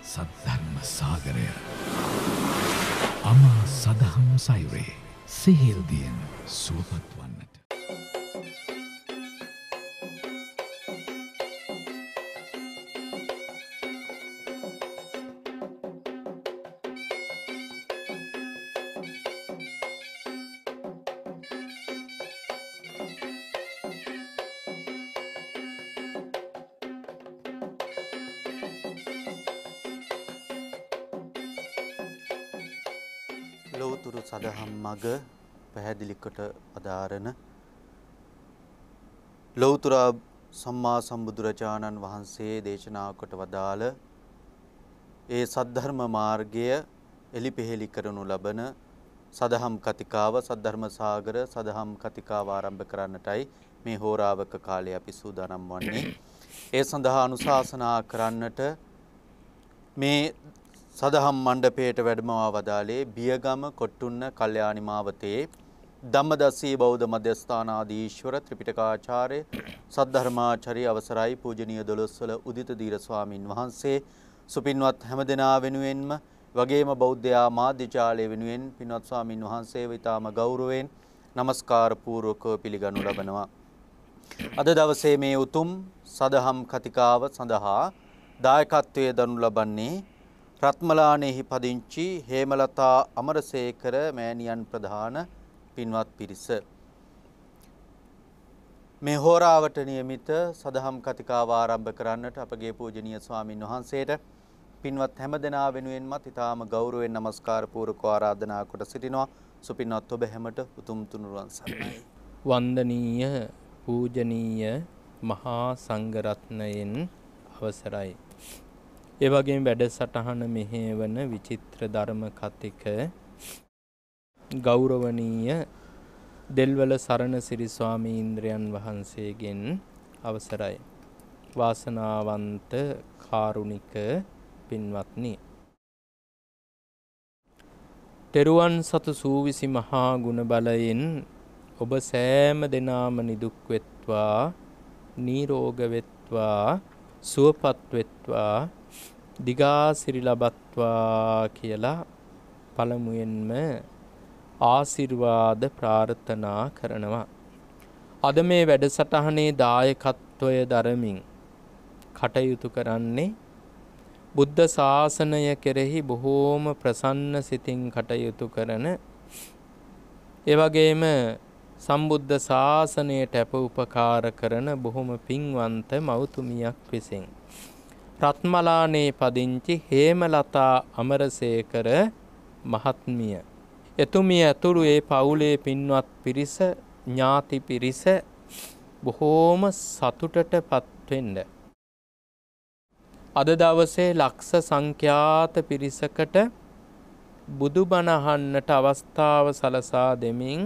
සද්ධර්ම සාගරය අමා සදහම් සයුරේ සිහිල්දියෙන් සුවපත් වන්නට. ලෝතුරු සදහම් මග පැහැදිලි කොට අදාරන ලෞතර සම්මා සම්බුදුරජාණන් වහන්සේ දේශනා කොට වදාළ ඒ සද්ධර්ම මාර්ගය එලිපෙහෙලි කරනු ලබන සදහම් කතිකාව සද්ධර්ම සාගර සදහම් කතිකාව ආරම්භ කරන්නටයි මේ හෝරාවක කාලය අපි සූදානම් වන්නේ. ඒ සඳහා අනුශාසනා කරන්නට මේ සදහම් මණ්ඩපයට වැඩමවා වදාළේ බියගම කොට්ටුන්න කල්යාණි මාවතේ ධම්මදස්සී බෞද්ධ මධ්‍යස්ථානාධීශ්වර ත්‍රිපිටකාචාර්ය සද්ධර්මාචාර්ය අවසරයි පූජනීය දොළොස්වල උදිත දීර ස්වාමින් වහන්සේ සුපින්වත් හැමදෙනා වෙනුවෙන්ම වගේම බෞද්ධයා මාධ්‍යජාලය වෙනුවෙන් පින්වත් ස්වාමින් වහන්සේව ඉතාම ගෞරවයෙන් নমස්කාර පූර්වකව පිළිගනු ලබනවා. අද දවසේ මේ උතුම් සදහම් කතිකාව සඳහා දායකත්වයේ දනු ලබන්නේ රත්මලානේහි පදිංචි හේමලතා අමරසේකර මෑණියන් ප්‍රධාන පින්වත් පිරිස. මේ හෝරාවට නියමිත සදහම් කතිකාව ආරම්භ කරන්නට අපගේ පූජනීය ස්වාමින් වහන්සේට පින්වත් හැමදෙනා වෙනුවෙන්මත් ඊටාම ගෞරවයෙන් নমස්කාර පූර්වක ආරාධනා කොට සිටිනවා. සුපින්වත් ඔබ හැමට උතුම් තුනුරුවන් සරණයි. වන්දනීය පූජනීය මහා සංඝරත්නයෙන් අවසරයි. ඒ වගේම වැඩසටහන මෙහෙවන විචිත්‍ර ධර්ම කතික ගෞරවනීය දෙල්වල සරණ සිරි ස්වාමීන්ද්‍රයන් වහන්සේගෙන් අවසරයි. වාසනාවන්ත කාරුණික පින්වත්නි, තෙරුවන් සතු සූවිසි මහා ගුණ බලයෙන් ඔබ සෑම දෙනාම නිදුක් වෙත්වා, නිරෝග වෙත්වා, සුවපත් වෙත්වා, දිගාසිරි ලබත්වා කියලා පළමුවෙන්ම ආශිර්වාද ප්‍රාර්ථනා කරනවා. අද මේ වැඩසටහනේ දායකත්වය දරමින් කටයුතු කරන්නේ බුද්ධ ශාසනය කෙරෙහි බොහෝම ප්‍රසන්න සිතින් කටයුතු කරන, ඒ වගේම සම්බුද්ධ ශාසනයට අප උපකාර කරන බොහොම පින්වන්ත මව්තුමියක් විසින් රත්මලානේ පදිංචි හේමලතා අමරසේකර මහත්මිය, එතුමිය ඇතුළු ඒ පවුලේ පින්වත් පිරිස, ඥාති පිරිස බොහෝම සතුටට පත්වෙන්න අද දවසේ ලක්ෂ සංඛ්‍යාත පිරිසකට බුදුබණ අහන්නට අවස්ථාව සලසා දෙමින්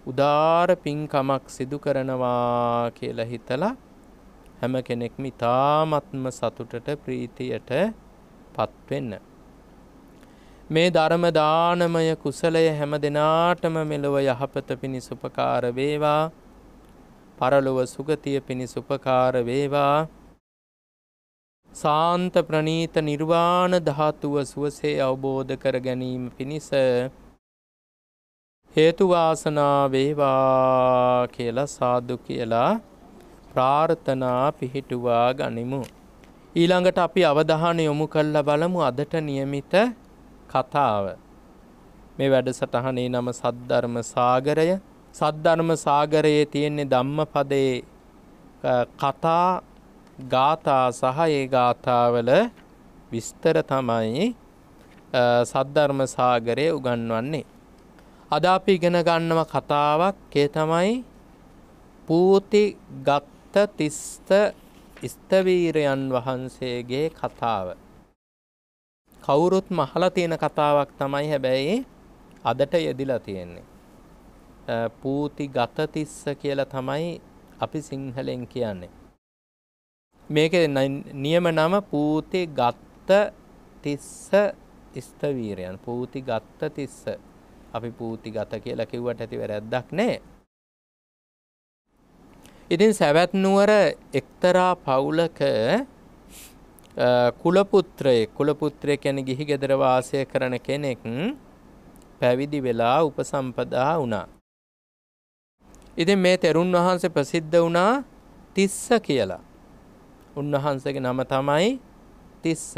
උදාර පින්කමක් සිදු කරනවා කියලා හිතලා හැම කෙනෙක්ම ඉතාමත්ම සතුටට ප්‍රීතියට පත්වෙන්න. මේ ධර්ම දානමය කුසලය හැම දිනාටම මෙලොව යහපත පිණිස උපකාර වේවා, පරලොව සුගතිය පිණිස උපකාර වේවා, සාන්ත ප්‍රණීත නිර්වාණ ධාතුව සුවසේ අවබෝධ කර ගැනීම පිණිස හේතු වාසනා වේවා කියලා සාදු කියලා ප්‍රාර්ථනා පිහිටුවා ගනිමු. ඊළඟට අපි අවධානය යොමු කරලා බලමු අදට නියමිත කතාව. මේ වැඩසටහනේ නම සද්ධර්ම සාගරය. සද්ධර්ම සාගරයේ තියෙන්නේ ධම්මපදයේ කතා, ගාථා සහ ඒ ගාථාවල විස්තර තමයි සද්ධර්ම සාගරයේ උගන්වන්නේ. අද අපි ඉගෙන ගන්නව කතාවක්. ඒ තමයි පූති ගත්ත තිස්ස ස්තවීරයන් වහන්සේගේ කතාව. කවුරුත් මහලා තියෙන කතාවක් තමයි, හැබැයි අදට යෙදිලා තියෙන්නේ. පූති ගත තිස්ස කියලා තමයි අපි සිංහලෙන් කියන්නේ. මේකේ නියම නම පූති ගත්ත තිස්ස ස්තවීරයන්. පූති ගත්ත තිස්ස. අපි පූති ගත කියලා කිව්වට ඇති වැරද්දක් නෑ. ඉතින් සැවැත් නුවර එක්තරා පවුලක කුලපුත්‍රය කියන්නේ ගිහි ගෙදර වාසය කරන කෙනෙක් පැවිදි වෙලා උපසම්පදා වුණා. ඉතින් මේ තෙරුන් වහන්සේ ප්‍රසිද්ධ වුණා තිස්ස කියලා. උන්වහන්සේගේ නම තමයි තිස්ස.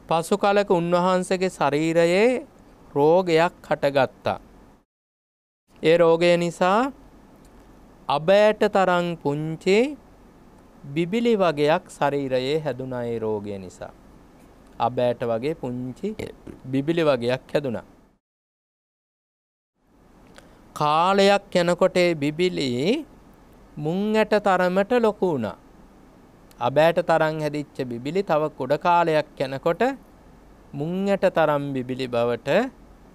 පසු කාලයක උන්වහන්සේගේ ශරීරයේ රෝගයක් හටගත්තා. ඒ රෝගය නිසා අබෑට තරම් පුංචි බිබිලි වගේක් ශරීරයේ හැදුනා. ඒ රෝගය නිසා අබෑට වගේ පුංචි බිබිලි වගේක් හැදුනා. කාලයක් යනකොට ඒ බිබිලි මුං ඇට තරමට ලොකු වුණා. අබෑට තරම් හැදිච්ච බිබිලි තව කුඩ කාලයක් යනකොට මුං ඇට තරම් බිබිලි බවට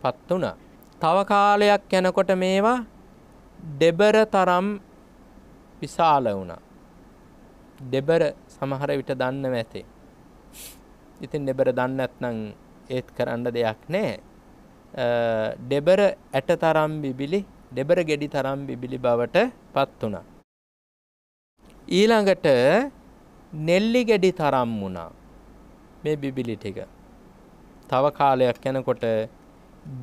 පත් වුණා. තව කාලයක් යනකොට මේවා දෙබර තරම් විශාල වුණා. දෙබර සමහර විට දන්නව ඇති. ඉතින් දෙබර දන්නේ නැත්නම් ඒත් කරන්න දෙයක් නැහැ. දෙබර ඇට තරම් බිබිලි, දෙබර ගෙඩි තරම් බිබිලි බවට පත් වුණා. ඊළඟට නෙල්ලි ගෙඩි තරම් වුණා මේ බිබිලි ටික. තව කාලයක් යනකොට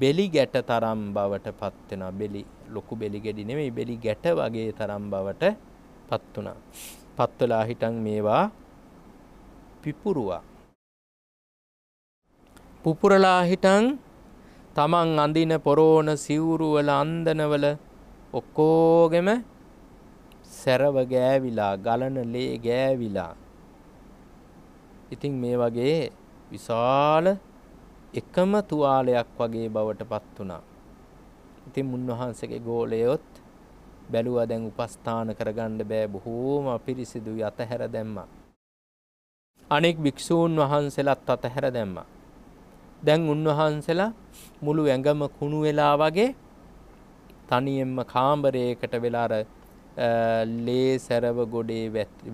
බෙලි ගැට තරම් බවට පත් වෙනවා. බෙලි ලොකු බෙලි ගෙඩි නෙමෙයි, බෙලි ගැට වගේ තරම් බවට පත් වුණා. පත් වෙලා හිටන් මේවා පිපුරුවා. පුපුරලා හිටන් තමන් අඳින පොරෝණ සිවුරු වල අන්දනවල ඔක්කොගෙම සැරව ගෑවිලා, ගලන ලේ ගෑවිලා. ඉතින් මේ වගේ විශාල එකම තුවාලයක් වගේ බවට පත් වුණා. ඉතින් මුන්වහන්සේගේ ගෝලයොත් බැලුවා දැන් උපස්ථාන කරගන්න බෑ, බොහෝම අපිරිසිදුයි, අතහැර දැම්මා. අනෙක් භික්ෂූන් වහන්සේලාත් අතහැර දැම්මා. දැන් උන්වහන්සේලා මුළු ඇඟම කුණු වෙලා වගේ තනියෙන්ම කාමරයකට වෙලා අර ලේ සැරව ගොඩේ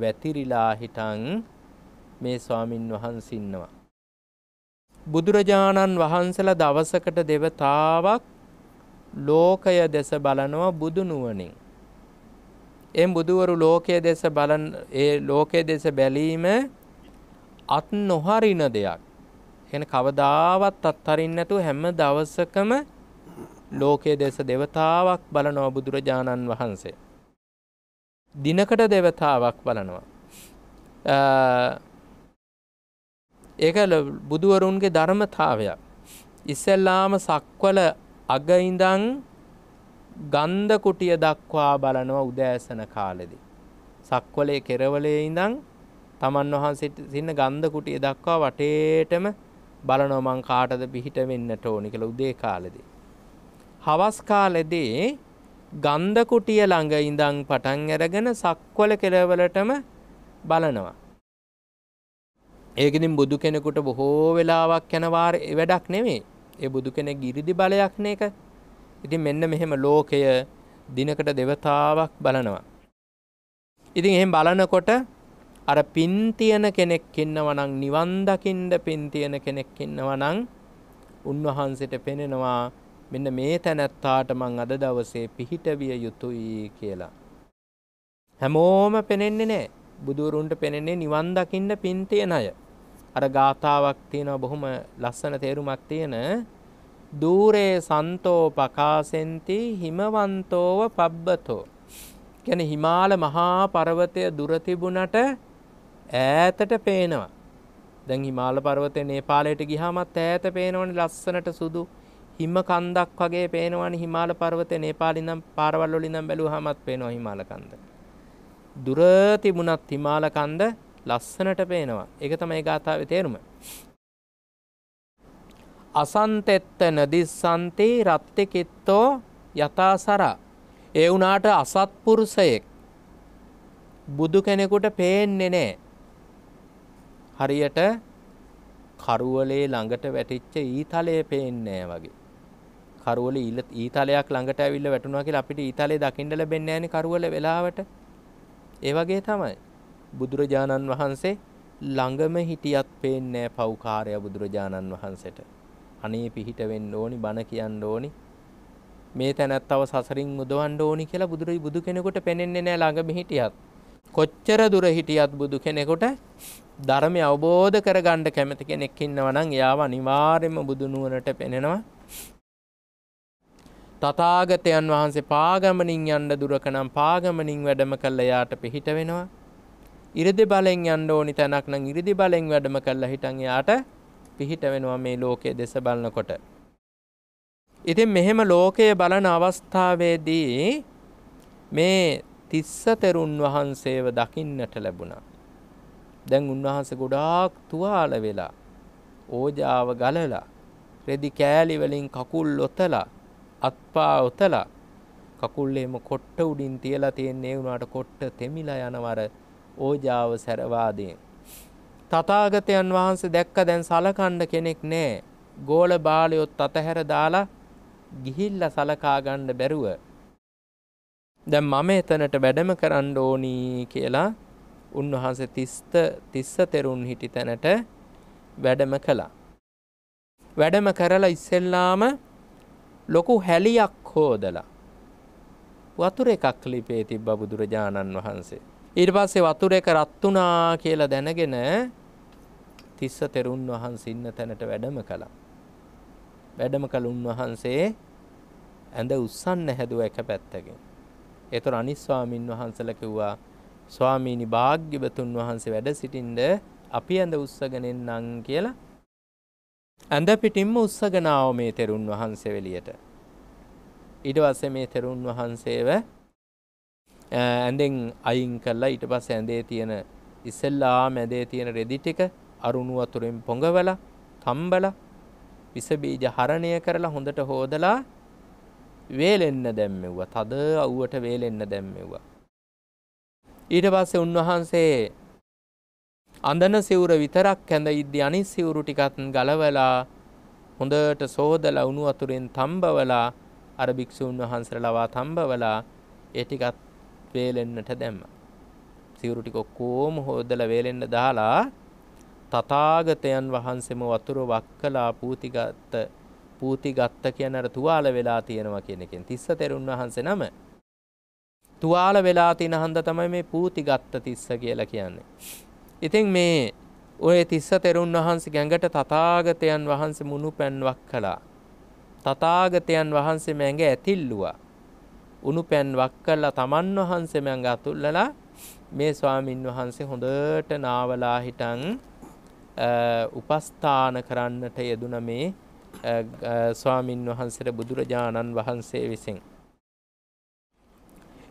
වැතිරිලා හිටන් මේ ස්වාමින් වහන්සේ ඉන්නවා. බුදුරජාණන් වහන්සේලා දවසකට දෙවතාවක් ලෝකය දෙස බලනවා බුදු නුවණින්. එම් බුදුවරු ලෝකයේ දෙස බලන ඒ ලෝකයේ දෙස බැලීම අත් නොහරින දෙයක්. කියන කවදාවත් අත්හරින්න නැතුව හැම දවසකම ලෝකයේ දෙස දෙවතාවක් බලනවා බුදුරජාණන් වහන්සේ. දිනකට දෙවතාවක් බලනවා. ඒක බුදුවරුන්ගේ ධර්මතාවයක්. ඉස්සෙල්ලාම සක්වල අග ඉඳන් ගන්ධ කුටිය දක්වා බලනවා උදෑසන කාලෙදී. සක්වලේ කෙරවලේ ඉඳන් තමන් වහන්සේ සින්න ගන්ධ කුටිය දක්වා වටේටම බලනවා මං කාටද පිහිට වෙන්නට ඕනි කියලා උදේ කාලෙදී. හවස් කාලෙදී ගන්ධ කුටිය ළඟ ඉඳන් පටන් අරගෙන සක්වල කෙරවලටම බලනවා. ඒකෙදින් බුදු කෙනෙකුට බොහෝ වෙලාවක් යන වැඩක් නෙමෙයි. ඒ බුදු කෙනෙක් ඉරිදි බලයක් නේක. ඉතින් මෙන්න මෙහෙම ලෝකය දිනකට දෙවතාවක් බලනවා. ඉතින් එහෙම බලනකොට අර පින් තියන කෙනෙක් ඉන්නවා නම්, නිවන් දකින්න පින් තියන කෙනෙක් ඉන්නවා නම් උන්වහන්සේට පෙනෙනවා මෙන්න මේ තැනැත්තාට මං අද දවසේ පිහිට විය යුතුයි කියලා. හැමෝම පෙනෙන්නේ නැහැ. බුදුරුන්ට පෙනෙන්නේ නිවන් දකින්න පින් තියන අය. අර ගාථාවක් තියෙනවා බොහොම ලස්සන තේරුමක් තියෙන දූරේ සන්තෝ පකාසෙන්ති හිමවන්තෝව පබ්බතෝ. කියන්නේ හිමාල මහා පර්වතය දුර තිබුණට ඈතට පේනවා. දැන් හිමාල පර්වතය නේපාලයට ගියාමත් ඈත පේනවනේ ලස්සනට සුදු හිම කන්දක් වගේ පේනවනේ හිමාල පර්වතය. නේපාලේ ඉඳන් පාරවල් වලින් ඉඳන් බැලුවාමත් පේනවා හිමාල කන්ද. දුර තිබුණත් හිමාල කන්ද ලස්සනට පේනවා. ඒක තමයි ගාථාවේ තේරුම. අසන්තෙත්ත නදිස්සන්ති රත්තිකිත්තෝ යතාසරා. ඒ වුණාට අසත්පුරුෂයෙක් බුදු කෙනෙකුට පේන්නේ නැහැ. හරියට කරුවලේ ළඟට වැටිච්ච ඊතලයේ පේන්නේ නැහැ වගේ. කරුවලේ ඊතලයක් ළඟට ඇවිල්ලා වැටුණා කියලා අපිට ඊතලේ දකින්න ලැබෙන්නේ නැහැනේ කරුවල වෙලාවට. ඒ වගේ තමයි බුදුරජාණන් වහන්සේ ළඟම හිටියත් පේන්නේ නැහැ පව්කාරය බුදුරජාණන් වහන්සේට. අනේ පිහිට වෙන්න ඕනි, බණ කියන්න ඕනි, මේ තැනත්තව සසරින් මුදවන්න ඕනි කියලා බුදු කෙනෙකුට පෙනෙන්නේ නැහැ ළඟම හිටියත්. කොච්චර දුර හිටියත් බුදු කෙනෙකුට ධර්මය අවබෝධ කරගන්න කැමති කෙනෙක් ඉන්නවා නම් එයාව අනිවාර්යයෙන්ම බුදු නුවණට පෙනෙනවා. තථාගතයන් වහන්සේ පාගමනින් යන්න දුරක නම් පාගමනින් වැඩම කළ එයාට පිහිට වෙනවා. ඉරිදි බලෙන් යන්න ඕනි තැනක් නම් ඉරිදි බලෙන් වැඩම කළා හිටන් එයාට පිහිට වෙනවා මේ ලෝකයේ දෙස බලනකොට. ඉතින් මෙහෙම ලෝකයේ බලන අවස්ථාවේදී මේ තිස්ස තෙරුන් වහන්සේව දකින්නට ලැබුණා. දැන් උන්වහන්සේ ගොඩාක් තුවාල වෙලා ඕජාව ගලලා රෙදි කෑලි වලින් කකුල් ඔතලා අත්පා ඔතලා කකුල් එහෙම කොට්ට උඩින් තියලා තියෙන්නේ උනාට කොට්ට තෙමිලා යනවර ඕජාව සැරවාදීන්. තථාගතයන් වහන්සේ දැක්ක දැන් සලකන්න කෙනෙක් නැහැ. ගෝල බාලයොත් අතහැර දාලා ගිහිල්ලා සලකා ගන්න බැරුව දැන් මම එතනට වැඩම කරන්න ඕනි කියලා උන්වහන්සේ තිස්ස තෙරුන් හිටි තැනට වැඩම කළා. වැඩම කරලා ඉස්සෙල්ලාම ලොකු හැලියක් හොදලා වතුර එකක් ලිපේ තිබ්බ බුදුරජාණන් වහන්සේ. ඊට පස්සේ වතුර එක රත් වුණා කියලා දැනගෙන තිස්ස තෙරුන් වහන්සේ ඉන්න තැනට වැඩම කළා. වැඩම කළ උන්වහන්සේ ඇඳ උස්සන්න හැදුවා එක පැත්තකින්. ඒතර අනිත් ස්වාමින් වහන්සේලා කිව්වා ස්වාමීනි භාග්‍යවතුන් වහන්සේ වැඩ සිටින්න අපි ඇඳ උස්සගෙන එන්නම් කියලා ඇඳ පිටින්ම උස්සගෙන ආව මේ තෙරුන් වහන්සේ එළියට. ඊට පස්සේ මේ තෙරුන් වහන්සේව ඇඳෙන් අයින් කළා. ඊට පස්සේ ඇඳේ තියෙන ඉස්සෙල්ලාම ඇඳේ තියෙන රෙදි ටික අරුණු වතුරෙන් පොඟවලා තම්බලා විස බීජ හරණය කරලා හොඳට හොදලා වේලෙන්න දැම්මෙව්වා. තද අවුවට වේලෙන්න දැම්මෙව්වා. ඊට පස්සේ උන්වහන්සේ අඳන සිවුර විතරක් ඇඳ ඉද්දි අනිත් සිවුරු ටිකත් ගලවලා හොඳට සෝදලා උණු වතුරෙන් තම්බවලා අර භික්ෂුන් වහන්සේලා ලවා තම්බවලා ඒ ටිකත් වේලෙන්නට දැම්මා. සිවුරු ටික ඔක්කොම හොදලා වේලෙන්න දාලා තථාගතයන් වහන්සේම වතුර වක්කලා පූතිගත්ත කියන අර තුවාල වෙලා තියෙනවා කියන එකෙන් තිස්ස තෙරුන් වහන්සේ නම තුවාල වෙලා තියෙන හන්ද තමයි මේ පූතිගත්ත තිස්ස කියලා කියන්නේ. ඉතින් මේ ඔය තිස්ස තෙරුන් වහන්සේ ගැඟට තථාගතයන් වහන්සේ මුණු පැන් වක්කලා තථාගතයන් වහන්සේ මැඟ ඇතිල්ලුවා. උණු පැන් වක්කලා තමන් වහන්සේ මැඟ අතුල්ලලා මේ ස්වාමින් වහන්සේ හොඳට නාවලා හිටන් උපස්ථාන කරන්නට යෙදුන මේ ස්වාමින් වහන්සේට බුදුරජාණන් වහන්සේ විසින්.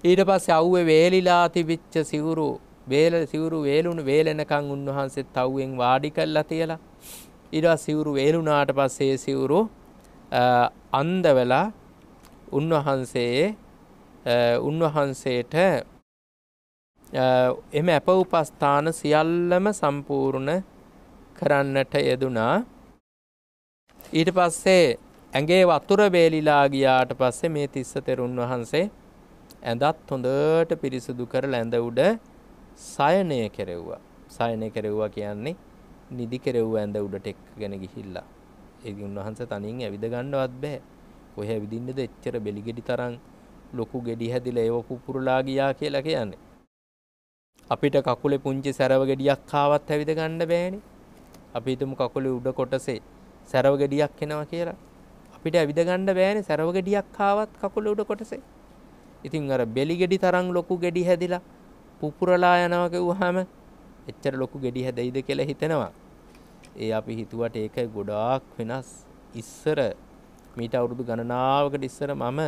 ඊට පස්සේ අවුවේ වේලිලා තිබිච්ච සිවුරු වේලුණු වේලෙනකන් උන්වහන්සේ තව්වෙන් වාඩි කළා තියලා ඊට පස්සේ සිවුරු වේලුණාට පස්සේ සිවුරු අන්දවලා උන්වහන්සේට එමෙ අප උපස්ථාන සියල්ලම සම්පූර්ණ කරන්නට යෙදුනා. ඊට පස්සේ ඇඟේ වතුර වේලිලා ගියාට පස්සේ මේ තිස්ස තෙරුන් වහන්සේ ඇඳත් හොඳට පිරිසුදු කරලා ඇඳ උඩ සයනය කෙරෙව්වා. සයනය කෙරෙව්වා කියන්නේ නිදි කෙරෙව්වා ඇඳ උඩට එක්කගෙන ගිහිල්ලා. ඒ උන්වහන්සේ තනියෙන් ඇවිද ගන්නවත් බෑ. කොහේ ඇවිදින්නද එච්චර බෙලි ගෙඩි තරම් ලොකු ගෙඩි හැදිලා ඒව පුපුරලා ගියා කියලා කියන්නේ. අපිට කකුලේ පුංචි සැරව ගෙඩියක් ආවත් ඇවිද ගන්න බෑනේ. අපි හිතමු කකුලේ උඩ කොටසේ සැරව ගෙඩියක් එනවා කියලා. අපිට ඇවිද ගන්න බෑනේ සැරව ගෙඩියක් ආවත් කකුලේ උඩ කොටසේ. ඉතින් අර බෙලි ගෙඩි තරම් ලොකු ගෙඩි හැදිලා පුපුරලා යනවා කිව්වහම එච්චර ලොකු ගෙඩි හැදෙයිද කියලා හිතෙනවා. ඒ අපි හිතුවට ඒක ගොඩාක් වෙනස්. ඉස්සර මීට අවුරුදු ගණනාවකට ඉස්සර මම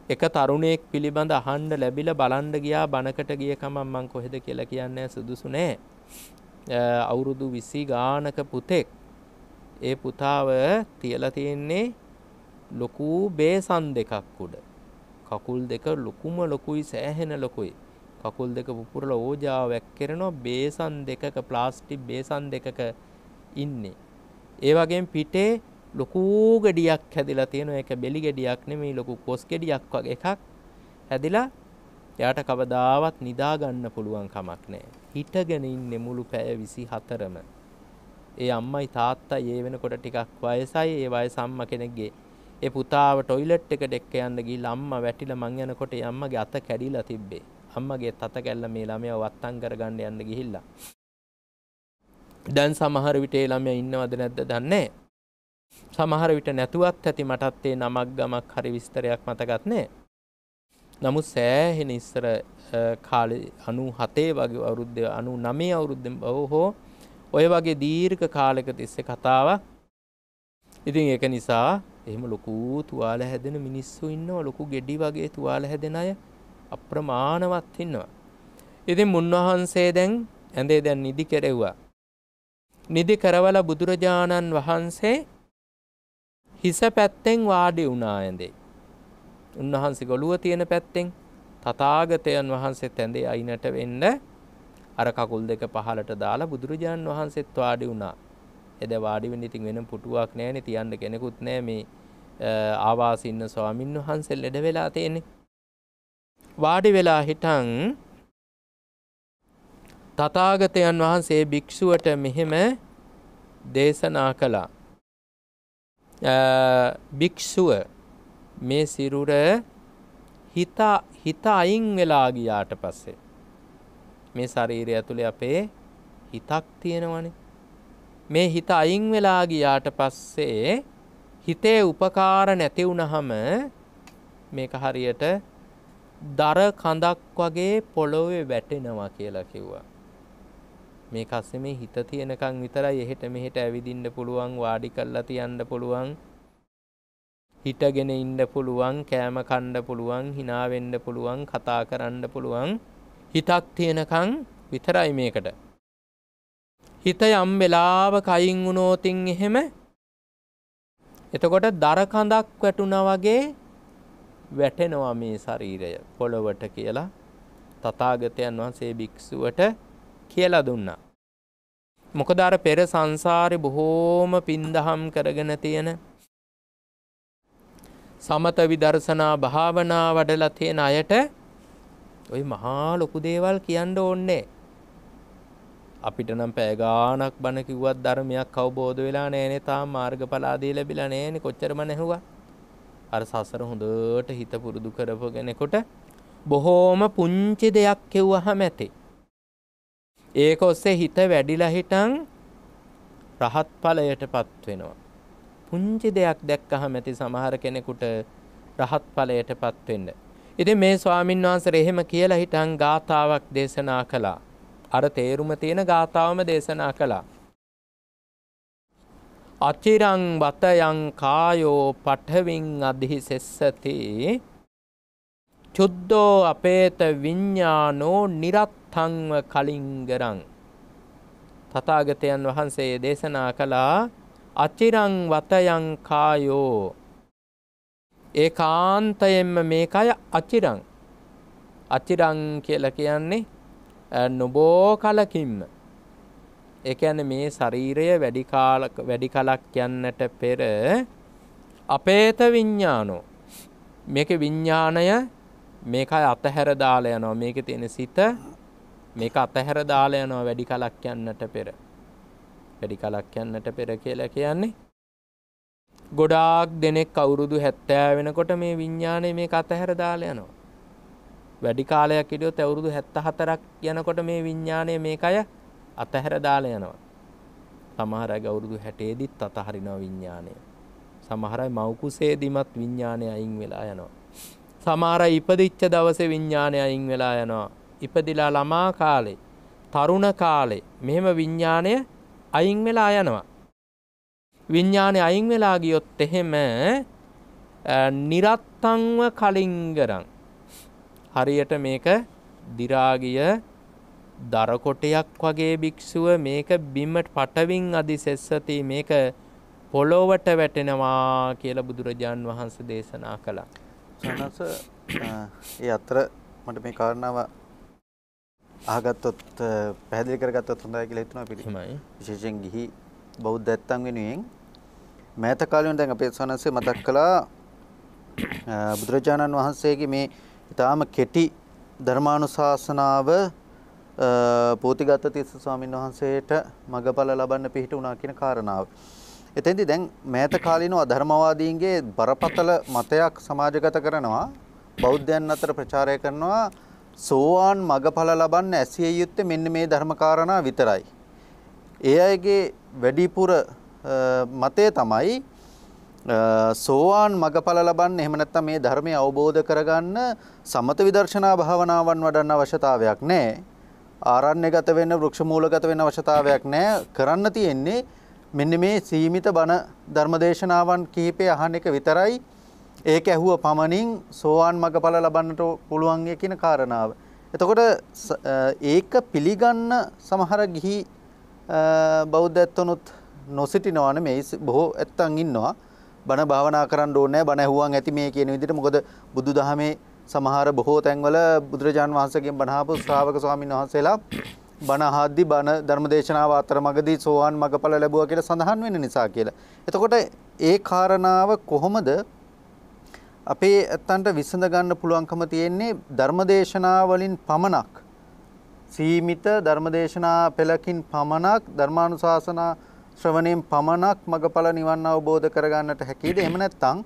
එක තරුණයෙක් පිළිබඳ අහන්න ලැබිලා බලන්න ගියා බණකට ගිය කමක් මං කොහෙද කියලා කියන්නේ සුදුසු නෑ. අවුරුදු 20 ගානක පුතෙක්. ඒ පුතාව තියලා තියෙන්නේ ලොකු බේසන් දෙකක් උඩ. කකුල් දෙක ලොකුම ලොකුයි සෑහෙන ලොකුයි. කකුල් දෙක පුපුරලා ඕජාව වැක්කිරෙනවා බේසන් දෙකක ප්ලාස්ටික් බේසන් දෙකක ඉන්නේ. ඒ වගේම පිටේ ලොකු ගෙඩියක් හැදිලා තියෙනවා. ඒක බෙලි ගෙඩියක් නෙමෙයි ලොකු කොස් ගෙඩියක් වගේ එකක් හැදිලා එයාට කවදාවත් නිදා ගන්න පුළුවන් කමක් නැහැ. හිටගෙන ඉන්නේ මුළු පැය 24ම. ඒ අම්මයි තාත්තයි ඒ වෙනකොට ටිකක් වයසයි. ඒ වයස අම්මා කෙනෙක්ගේ ඒ පුතාව টয়ලට් එකට එක්ක යන්න ගිහිල්ලා අම්මා වැටිලා මං යනකොට ඒ අම්මගේ අත කැඩිලා තිබ්බේ. අම්මගේ තත කැල්ල මේ ළමයා වත්තම් කරගන්න යන්න ගිහිල්ලා. දැන් සමහර විට ඒ ළමයා ඉන්නවද නැද්ද දන්නේ නැහැ. සමහර විට නැතුවත් ඇති මටත් ඒ නමක් ගමක් හරි විස්තරයක් මතකත් නැහැ. නමුත් සෑහෙන ඉස්සර කාලේ 97 වගේ අවුරුද්දේ 99 අවුරුද්දෙන් හෝ ඔය වගේ දීර්ඝ කාලයක තිස්සේ කතාවක්. ඉතින් ඒක නිසා එහෙම ලොකු තුවාල හැදෙන මිනිස්සු ඉන්නවා. ලොකු ගෙඩි වගේ තුවාල හැදෙන අය අප්‍රමාණවත් ඉන්නවා. ඉතින් මුන්වහන්සේ දැන් ඇඳේ දැන් නිදි කෙරෙව්වා. නිදි කරවලා බුදුරජාණන් වහන්සේ හිස පැත්තෙන් වාඩි වුණා ඇඳේ. උන්වහන්සේ ගොළුව තියෙන පැත්තෙන් තථාගතයන් වහන්සේ ඇඳේ අයිනට වෙන්න අර කකුල් දෙක පහළට දාලා බුදුරජාණන් වහන්සේත් වාඩි වුණා. එද වාඩි වෙන්න ඉතින් වෙන පුටුවක් නැහැනේ, තියන්න කෙනෙකුත් නැහැ. මේ ආවාසී ඉන්න ස්වාමින් වහන්සේ ලෙඩ වෙලා තියෙන්නේ. වාඩි වෙලා හිටන් තථාගතයන් වහන්සේ භික්ෂුවට මෙහෙම දේශනා කළා. භික්ෂුව මේ සිරුර හිත අයින් වෙලා ගියාට පස්සේ මේ ශරීරය ඇතුලේ අපේ හිතක් තියෙනවනේ. මේ හිත අයින් වෙලා ගියාට පස්සේ හිතේ උපකාර නැති වුනහම මේක හරියට දර කඳක් වගේ පොළොවේ වැටෙනවා කියලා කිව්වා. මේක අස්සේ මේ හිත තියෙනකන් විතරයි එහෙට මෙහෙට ඇවිදින්න පුළුවන්, වාඩි කරලා තියන්න පුළුවන්, හිටගෙන ඉන්න පුළුවන්, කෑම කන්න පුළුවන්, hina වෙන්න පුළුවන්, කතා කරන්න පුළුවන්. හිතක් තියෙනකන් විතරයි මේකට. හිත යම් වෙලාවක අයින් වුණොතින් එහෙම එතකොට දර කඳක් වැටුණා වගේ වැටෙනවා මේ ශරීරය පොළොවට කියලා තථාගතයන් වහන්සේ භික්ෂුවට කියලා දුන්නා. මොකද අර පෙර සංසාරේ බොහෝම පින්දහම් කරගෙන තියෙන සමත විදර්ශනා භාවනා වඩලා තියෙන අයට ওই මහා ලොකු දේවල් කියන්න ඕනේ. අපිට නම් පැය ගාණක් බණ කිව්වත් ධර්මයක් අවබෝධ වෙලා නැහැනේ. තාම මාර්ගඵල ආදී ලැබිලා නැහැනේ. කොච්චරම නැහුවා. අර සසර හොඳට හිත පුරුදු කරපගෙනකොට බොහෝම පුංචි දෙයක් කිව්වහම ඇති. ඒක ඔස්සේ හිත වැඩිලා හිටන් රහත් ඵලයටපත් වෙනවා. පුංචි දෙයක් දැක්කහම ඇති සමහර කෙනෙකුට රහත් ඵලයටපත් වෙන්න. ඉතින් මේ ස්වාමීන් වහන්සේ එහෙම කියලා හිටන් ගාථාවක් දේශනා කළා. අර තේරුම තියෙන ගාථාවම දේශනා කළා. අචිරං වතයං කායෝ පඨවින් අධිසෙස්සති චුද්ධෝ අපේත විඤ්ඤානෝ නිරත්තංව කලින්ගරං. තථාගතයන් වහන්සේ දේශනා කළා අචිරං වතයං කායෝ, ඒකාන්තයෙන්ම මේකය අචිරං. අචිරං කියලා කියන්නේ නොබෝ කලකින්ම. ඒ කියන්නේ මේ ශරීරය වැඩි කලක් යන්නට පෙර අපේත විඤ්ඤානෝ, මේකේ විඤ්ඤාණය මේකයි අතහැර දාලා යනවා. මේකේ තියෙන සිත මේක අතහැර දාලා යනවා වැඩි කලක් යන්නට පෙර. වැඩි කලක් යන්නට පෙර කියලා කියන්නේ ගොඩාක් දෙනෙක් අවුරුදු 70 වෙනකොට මේ විඤ්ඤාණය මේක අතහැර දාලා යනවා. වැඩි කාලයක් හිටියොත් අවුරුදු 74ක් යනකොට මේ විඤ්ඤාණය මේකය අතහැර දාලා යනවා. සමහර අය අවුරුදු 60 දිත් අතහරිනවා විඤ්ඤාණය. සමහර අය මව් කුසේදීමත් විඤ්ඤාණය අයින් වෙලා යනවා. සමහර අය ඉපදිච්ච දවසේ විඤ්ඤාණය අයින් වෙලා යනවා. ඉපදිලා ළමා කාලේ, තරුණ කාලේ මෙහෙම විඤ්ඤාණය අයින් වෙලා යනවා. විඤ්ඤාණය අයින් වෙලා ගියොත් එහෙම නිරත්තංව කලින්ගරං, හරියට මේක දිරාගිය දර කොටයක් වගේ භික්ෂුව මේක බිමට පටවින් අදිසෙස්සති, මේක පොළොවට වැටෙනවා කියලා බුදුරජාන් වහන්සේ දේශනා කළා. සනස ඒ අතර මට මේ කාරණාව අහගත්තොත් පැහැදිලි කරගත්තොත් හොඳයි කියලා හිතනවා පිළිමයි. විශේෂයෙන් ගිහි බෞද්ධ ඇත්තන් වෙනුවෙන් මෑත කාලේ දැන් අපේ සනස්සේ මතක් කළා බුදුරජාණන් වහන්සේගේ මේ ඊටාම කෙටි ධර්මානුශාසනාව පෝතිගත තිස්ස ස්වාමීන් වහන්සේට මගඵල ලබන්න පිහිට වුණා කියන කාරණාව. එතෙන්දී දැන් මෑත කාලීනව ධර්මවාදීන්ගේ බරපතල මතයක් සමාජගත කරනවා, බෞද්ධයන් අතර ප්‍රචාරය කරනවා. සෝවාන් මගඵල ලබන්න ඇසිය යුත්තේ මෙන්න මේ ධර්මකාරණා විතරයි. ඒ අයගේ වැඩිපුර මතය තමයි සෝවාන් මගඵල ලබන්න එහෙම නැත්නම් මේ ධර්මය අවබෝධ කරගන්න සමත විදර්ශනා භාවනාවන් වඩන්න අවශ්‍යතාවයක් නැහැ. ආරණ්‍යගත වෙන්න වෘක්ෂ මූලගත වෙන්න අවශ්‍යතාවයක් නැහැ. කරන්න තියෙන්නේ මෙන්න මේ සීමිත බණ ධර්මදේශනාවන් කිහිපය අහන එක විතරයි. ඒක ඇහුව පමණින් සෝවාන් මගඵල ලබන්නට පුළුවන් කියන කාරණාව. එතකොට ඒක පිළිගන්න සමහර ගිහි බෞද්ධයන්තුනුත් නොසිටිනවා නෙමෙයි බොහෝ ඇත්තන් ඉන්නවා. බණ භාවනා කරන්න ඕනේ නැහැ බණ ඇහුවන් ඇති මේ කියන විදිහට. මොකද බුදුදහමේ සමහර බොහෝ තැන්වල බුදුරජාන් වහන්සේගෙන් බණ අහපු ශ්‍රාවක ස්වාමීන් වහන්සේලා බණ අහද්දී බණ ධර්මදේශනාව අතරමඟදී සෝවාන් මගඵල ලැබුවා කියලා සඳහන් වෙන නිසා කියලා. එතකොට ඒ කාරණාව කොහොමද අපේ ඇත්තන්ට විසඳ ගන්න පුළුවන්කම තියෙන්නේ ධර්මදේශනා වලින් පමණක් සීමිත ධර්මදේශනා පෙළකින් පමණක් ධර්මානුශාසනා ශ්‍රවණයෙන් පමණක් මගඵල නිවන් අවබෝධ කරගන්නට හැකියද? එහෙම නැත්නම්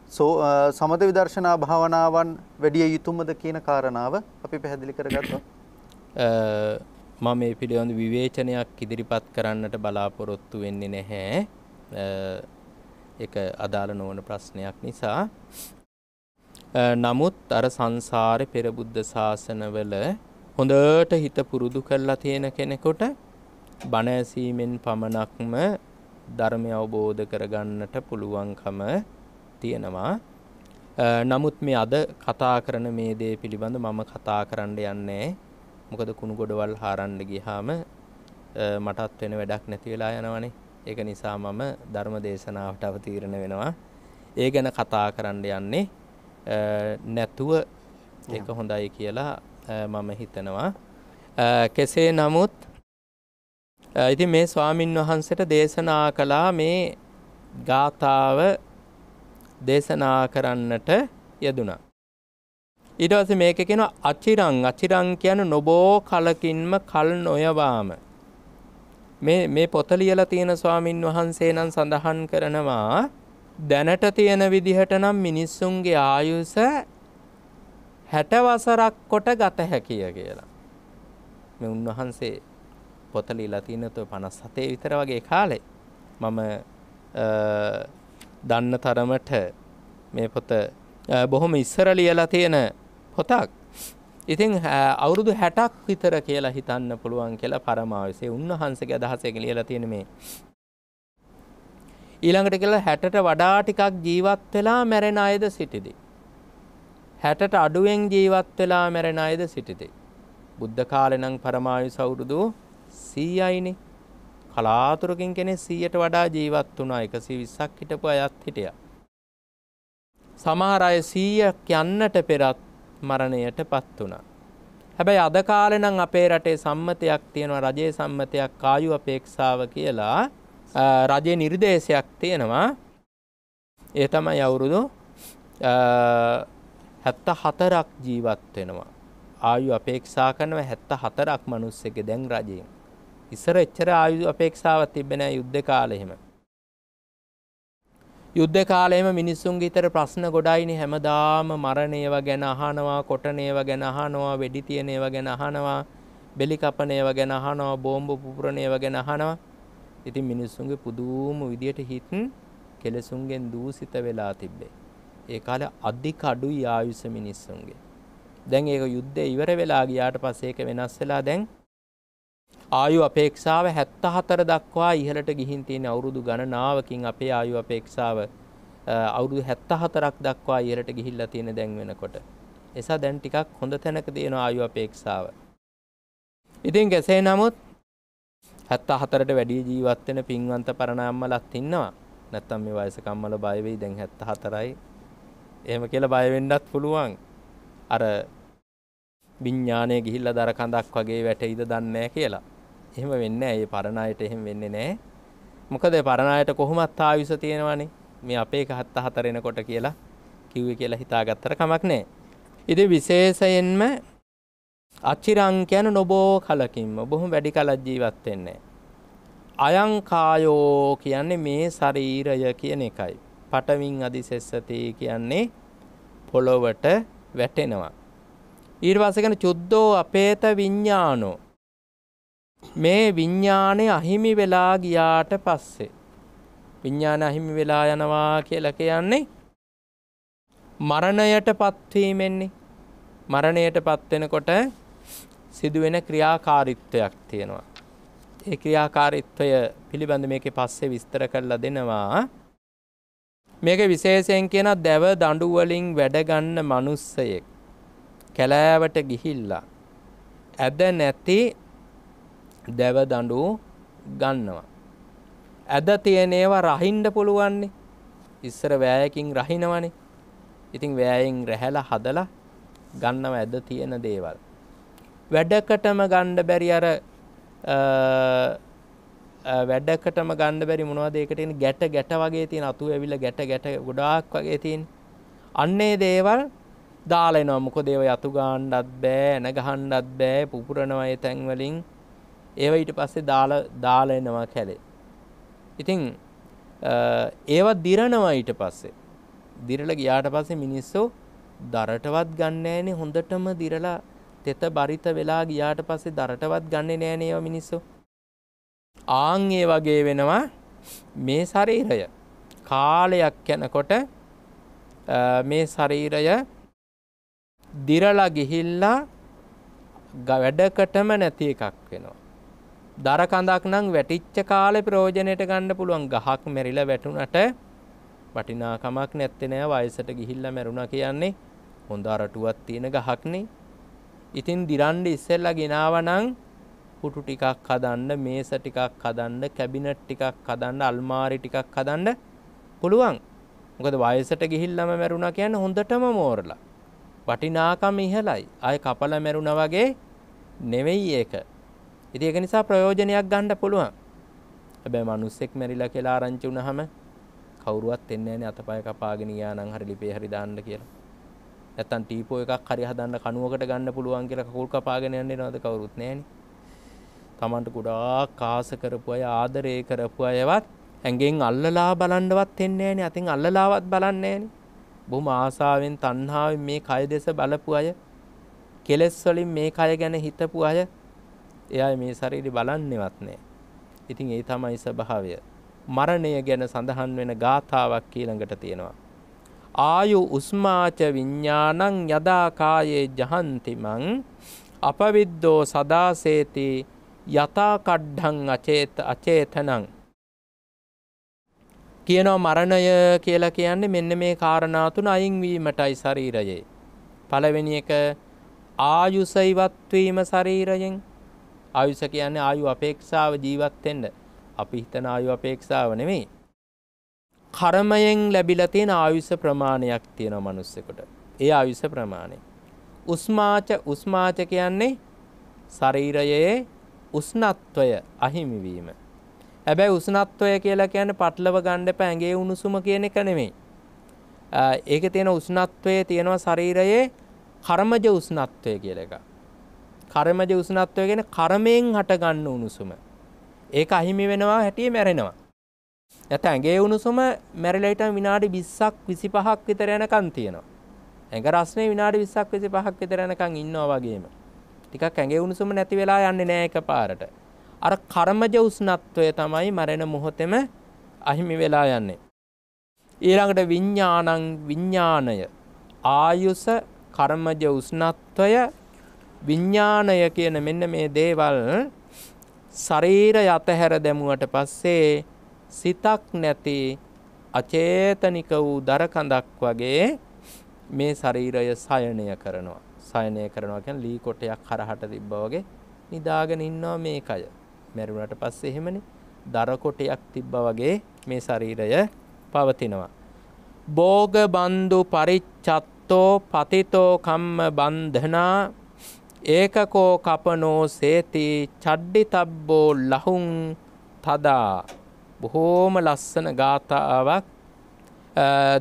සමත විදර්ශනා භාවනාවන් වැඩි යුතුයමද කියන කාරණාව අපි පැහැදිලි කරගත්තා. මම මේ පිළිබඳ විවේචනයක් ඉදිරිපත් කරන්නට බලාපොරොත්තු වෙන්නේ නැහැ. ඒක අදාළ නොවන ප්‍රශ්නයක් නිසා. නමුත් අර සංසාරේ පෙර බුද්ධ ශාසනවල හොඳට හිත පුරුදු කරලා තියෙන කෙනෙකුට බණ ඇසීමෙන් පමණක්ම ධර්මය අවබෝධ කරගන්නට පුළුවන්කම තියෙනවා. නමුත් මේ අද කතා කරන මේ දේ පිළිබඳ මම කතා කරන්න යන්නේ. මොකද කුණු ගොඩවල් හාරන්න ගියාම මටත් වෙන වැඩක් නැති වෙලා යනවනේ. ඒක නිසා මම ධර්ම දේශනාවට අවතීර්ණ වෙනවා. ඒ ගැන කතා කරන්න යන්නේ නැතුව ඒක හොඳයි කියලා මම හිතනවා. කෙසේ නමුත් ඉතින් මේ ස්වාමින් වහන්සේට දේශනා කළා මේ ගාථාව දේශනා කරන්නට යෙදුණා. ඊට පස්සේ මේක කියනවා අචිරං කියන නොබෝ කලකින්ම කල් නොයවාම. මේ පොත ලියලා තියෙන ස්වාමින් වහන්සේ නම් සඳහන් කරනවා දැනට තියෙන විදිහට නම් මිනිස්සුන්ගේ ආයුෂ 60 වසරක් කොට ගත හැකිය කියලා. මේ උන්වහන්සේ පොත ලියලා තියෙන 57 විතර වගේ කාලේ මම දන්න තරමට මේ පොත බොහොම ඉස්සර ලියලා තියෙන පොතක්. ඉතින් අවුරුදු 60ක් විතර කියලා හිතන්න පුළුවන් කියලා පරමාවසේ උන්වහන්සේගේ අදහස එක ලියලා තියෙන මේ. ඊළඟට කියලා 60ට වඩා ටිකක් ජීවත් වෙලා මැරෙන අයද සිටිති. 60ට අඩුවෙන් ජීවත් වෙලා මැරෙන අයද සිටිති. බුද්ධ කාලේ නම් පරමායුෂ අවුරුදු 100යිනේ. කලාතුරකින් කෙනෙක් 100ට වඩා ජීවත් වුණා. 120ක් හිටපු අයත් හිටියා. සමහර අය 100ක් යන්නට පෙරත් මරණයටපත් වුණා. හැබැයි අද කාලේ නම් අපේ රටේ සම්මතයක් තියෙනවා, රජයේ සම්මතයක් ආයු අපේක්ෂාව කියලා රජයේ නිර්දේශයක් තියෙනවා. ඒ තමයි අවුරුදු 74ක් ජීවත් වෙනවා. ආයු අපේක්ෂා කරනවා 74ක් මිනිස්සෙක්ගේ දැන් රජයෙන්. ඉස්සර එච්චර ආයු අපේක්ෂාවක් තිබ්බේ නැහැ යුද්ධ කාලේ එහෙම. යුද්ධ කාලේම මිනිස්සුන්ගේ ඊතර ප්‍රශ්න ගොඩයිනේ හැමදාම මරණ ඒවා ගැන අහනවා, කොටන ඒවා ගැන අහනවා, වෙඩි තියන ඒවා ගැන අහනවා, බෙලි කපන ඒවා ගැන අහනවා, බෝම්බ පුපුරන ඒවා ගැන අහනවා. ඉතින් මිනිස්සුන්ගේ පුදුම විදියට හිත කෙලසුන්ගෙන් දූෂිත වෙලා තිබ්බේ. ඒ කාලේ අධික අඩුයි ආයුෂ මිනිස්සුන්ගේ. දැන් ඒක යුද්ධය ඉවර වෙලා ගියාට පස්සේ ඒක වෙනස් වෙලා දැන් ආයු අපේක්ෂාව 74 දක්වා ඉහළට ගිහින් තියෙන අවුරුදු ගණනාවකින් අපේ ආයු අපේක්ෂාව අවුරුදු 74ක් දක්වා ඉහළට ගිහිල්ලා තියෙන දැන් වෙනකොට. එසා දැන් ටිකක් හොඳ තැනක තියෙන ආයු අපේක්ෂාව. ඉතින් කෙසේ නමුත් 74ට වැඩි ජීවත් වෙන පින්වන්ත පරණ අම්මලාත් ඉන්නවා. නැත්තම් මේ වයසක අම්මලා බය වෙයි දැන් 74යි. එහෙම කියලා බය වෙන්නත් පුළුවන්. අර විඥානයේ ගිහිල්ලා දර කඳක් වගේ වැටෙයිද දන්නේ නැහැ කියලා. එහෙම වෙන්නේ නැහැ. මේ පරණ අයට එහෙම වෙන්නේ නැහැ. මොකද පරණ අයට කොහොමත් ආයුෂ තියෙනවානේ. මේ අපේ 74 එනකොට කියලා කිව්වේ කියලා හිතාගත්තට කමක් නැහැ. ඉතින් විශේෂයෙන්ම අචිරං කියන නොබෝ කලකින්ම බොහොම වැඩි කලක් ජීවත් වෙන්නේ. අයං කායෝ කියන්නේ මේ ශරීරය කියන එකයි. පඨවින් අදිසෙස්සති කියන්නේ පොළොවට වැටෙනවා. ඊට පස්සේ කියන චුද්ධෝ අපේත විඥානෝ. මේ විඥානේ අහිමි වෙලා ගියාට පස්සේ විඥාන අහිමි වෙලා යනවා කියලා කියන්නේ මරණයටපත් වීමෙන්නේ. මරණයටපත් වෙනකොට සිදුවෙන ක්‍රියාකාරීත්වයක් තියෙනවා. ඒ ක්‍රියාකාරීත්වය පිළිබඳ මේකේ පස්සේ විස්තර කරලා දෙනවා. මේක විශේෂයෙන් කියන දැව දඬු වලින් වැඩ ගන්න මිනිස්සෙක් කැලෑවට ගිහිල්ලා ඇද නැති දැව දඬු ගන්නවා. ඇද තියෙන ඒවා රහින්න පුළුවන්නේ. ඉස්සර වෑයකින් රහිනවනේ. ඉතින් වෑයෙන් රැහැලා හදලා ගන්නව ඇද තියෙන දේවල්. වැඩකටම ගන්න බැරි අර වැඩකටම ගන්න බැරි මොනවද ඒකට එන්නේ ගැට වගේ තියෙන අතු ඇවිල්ලා ගැට ගොඩාක් වගේ තියෙන. අන්නේ දේවල් දාලා එනවා. මොකද ඒවා යතු ගන්නවත් බෑ, එන ගහන්නවත් බෑ, පුපුරනවා ඒ තැන් වලින්. ඒව ඊට පස්සේ දාලා එනවා කැලේ. ඉතින් ඒවා දිරනවා ඊට පස්සේ. දිරලා ගියාට පස්සේ මිනිස්සු දරටවත් ගන්න නෑනේ. හොඳටම දිරලා තෙත බරිත වෙලා ගියාට පස්සේ දරටවත් ගන්නේ නෑනේ ඒවා මිනිස්සු. ආන් ඒ වගේ වෙනවා මේ ශරීරය. කාලයක් යනකොට මේ ශරීරය දිරලා ගිහිල්ලා වැඩකටම නැති එකක් වෙනවා. දර කඳක් නම් වැටිච්ච කාලේ ප්‍රයෝජනෙට ගන්න පුළුවන්. ගහක් මෙරිලා වැටුණට වටිනාකමක් නැත්තේ නෑ. වයසට ගිහිල්ලා මැරුණා කියන්නේ හොඳ අරටුවක් තියෙන ගහක්නේ. ඉතින් දිරන්න ඉස්සෙල්ලා ගෙනාවනම් පුටු ටිකක් හදන්න, මේස ටිකක් හදන්න, කැබිනට් ටිකක් හදන්න, අල්මාරි ටිකක් හදන්න පුළුවන්. මොකද වයසට ගිහිල්ලාම මැරුණා කියන්නේ හොඳටම මෝරලා. වටිනාකම ඉහළයි. ආය කපලා මැරුණා වගේ නෙවෙයි ඒක. ඉතින් ඒක නිසා ප්‍රයෝජනයක් ගන්න පුළුවන්. හැබැයි මිනිස්සෙක් මැරිලා කියලා ආරංචි වුණාම කවුරුවත් එන්නේ නැහනේ අතපය කපාගෙන ගියා නම් හරි ලිපේ හරි දාන්න කියලා. නැත්තම් ටීපෝ එකක් හරි හදන්න කණුවකට ගන්න පුළුවන් කියලා කකුල් කපාගෙන යන්න එනවද කවුරුත් නැහනේ. Tamanට ගොඩාක් ආස කරපු අය, ආදරේ කරපු අයවත් ඇඟෙන් අල්ලලා බලන්නවත් එන්නේ නැහනේ. අතින් අල්ලලාවත් බලන්නේ නැහනේ. බොහොම ආසාවෙන් තණ්හාවෙන් මේ කය දෙස බලපු අය, කෙලෙස් වලින් මේ කය ගැන හිතපු අය, එයා මේ ශරීරය බලන්නේවත් නැහැ. ඉතින් ඒ තමයි ස්වභාවය. මරණය ගැන සඳහන් වෙන ගාථාවක් ඊළඟට තියෙනවා. ආයු උස්මාච විඥානං යදා කායේ ජහන්ති මං අපවිද්දෝ සදාසේති යතා කඩ්ඩං අචේතනං. කියනවා මරණය කියලා කියන්නේ මෙන්න මේ කාරණා තුන අයින් වීමටයි ශරීරයේ. පළවෙනි එක ආයුෂ ඉවත් වීම ශරීරයෙන්. ආයුෂ කියන්නේ ආයු අපේක්ෂාව ජීවත් වෙන්න. අපි හිතන ආයු අපේක්ෂාව නෙමෙයි. කර්මයෙන් ලැබිලා තියෙන ආයුෂ ප්‍රමාණයක් තියෙනවා මිනිස්සෙකුට. ඒ ආයුෂ ප්‍රමාණය. උස්මාච කියන්නේ ශරීරයේ උෂ්ණත්වය අහිමි වීම. හැබැයි උෂ්ණත්වය කියලා කියන්නේ පටලව ගන්න එපා ඇඟේ උණුසුම කියන එක නෙමෙයි. ඒකේ තියෙන උෂ්ණත්වයේ තියෙනවා ශරීරයේ කර්මජ උෂ්ණත්වය කියලා එකක්. කර්මජ උෂ්ණත්වය කියන්නේ කර්මයෙන් හටගන්න උණුසුම. ඒක අහිමි වෙනවා හැටියේ මැරෙනවා. නැත්නම් ඇඟේ උණුසුම මැරිලා හිටන් විනාඩි 20ක් 25ක් විතර යනකන් තියෙනවා. ඇඟ රස්නේ විනාඩි 20ක් 25ක් විතර යනකන් ඉන්නවා වගේම. ටිකක් ඇඟේ උණුසුම නැති වෙලා යන්නේ නැහැ එකපාරට. අර කර්මජ උෂ්ණත්වය තමයි මරණ මොහොතේම අහිමි වෙලා යන්නේ. ඊළඟට විඥානය ආයුෂ කර්මජ උෂ්ණත්වය විඥානය කියන මෙන්න මේ දේවල් ශරීරය අතහැර දැමුවට පස්සේ සිතක් නැති අචේතනික වූ දරකඳක් වගේ මේ ශරීරය සයනය කරනවා. සයනය කරනවා කියන්නේ ලී කොටයක් හරහට තිබ්බා වගේ නිදාගෙන ඉන්නවා මේ කය. මැරුණාට පස්සේ එහෙමනේ දර කොටයක් තිබ්බා වගේ මේ ශරීරය පවතිනවා. භෝග බන්දු පරිච්ඡත්තෝ පතිතෝ කම්ම බන්ධනා ඒකකෝ කපනෝ සේති චඩ්ඩිතබ්බෝ ලහුං තදා. බොහෝම ලස්සන ගාථාවක්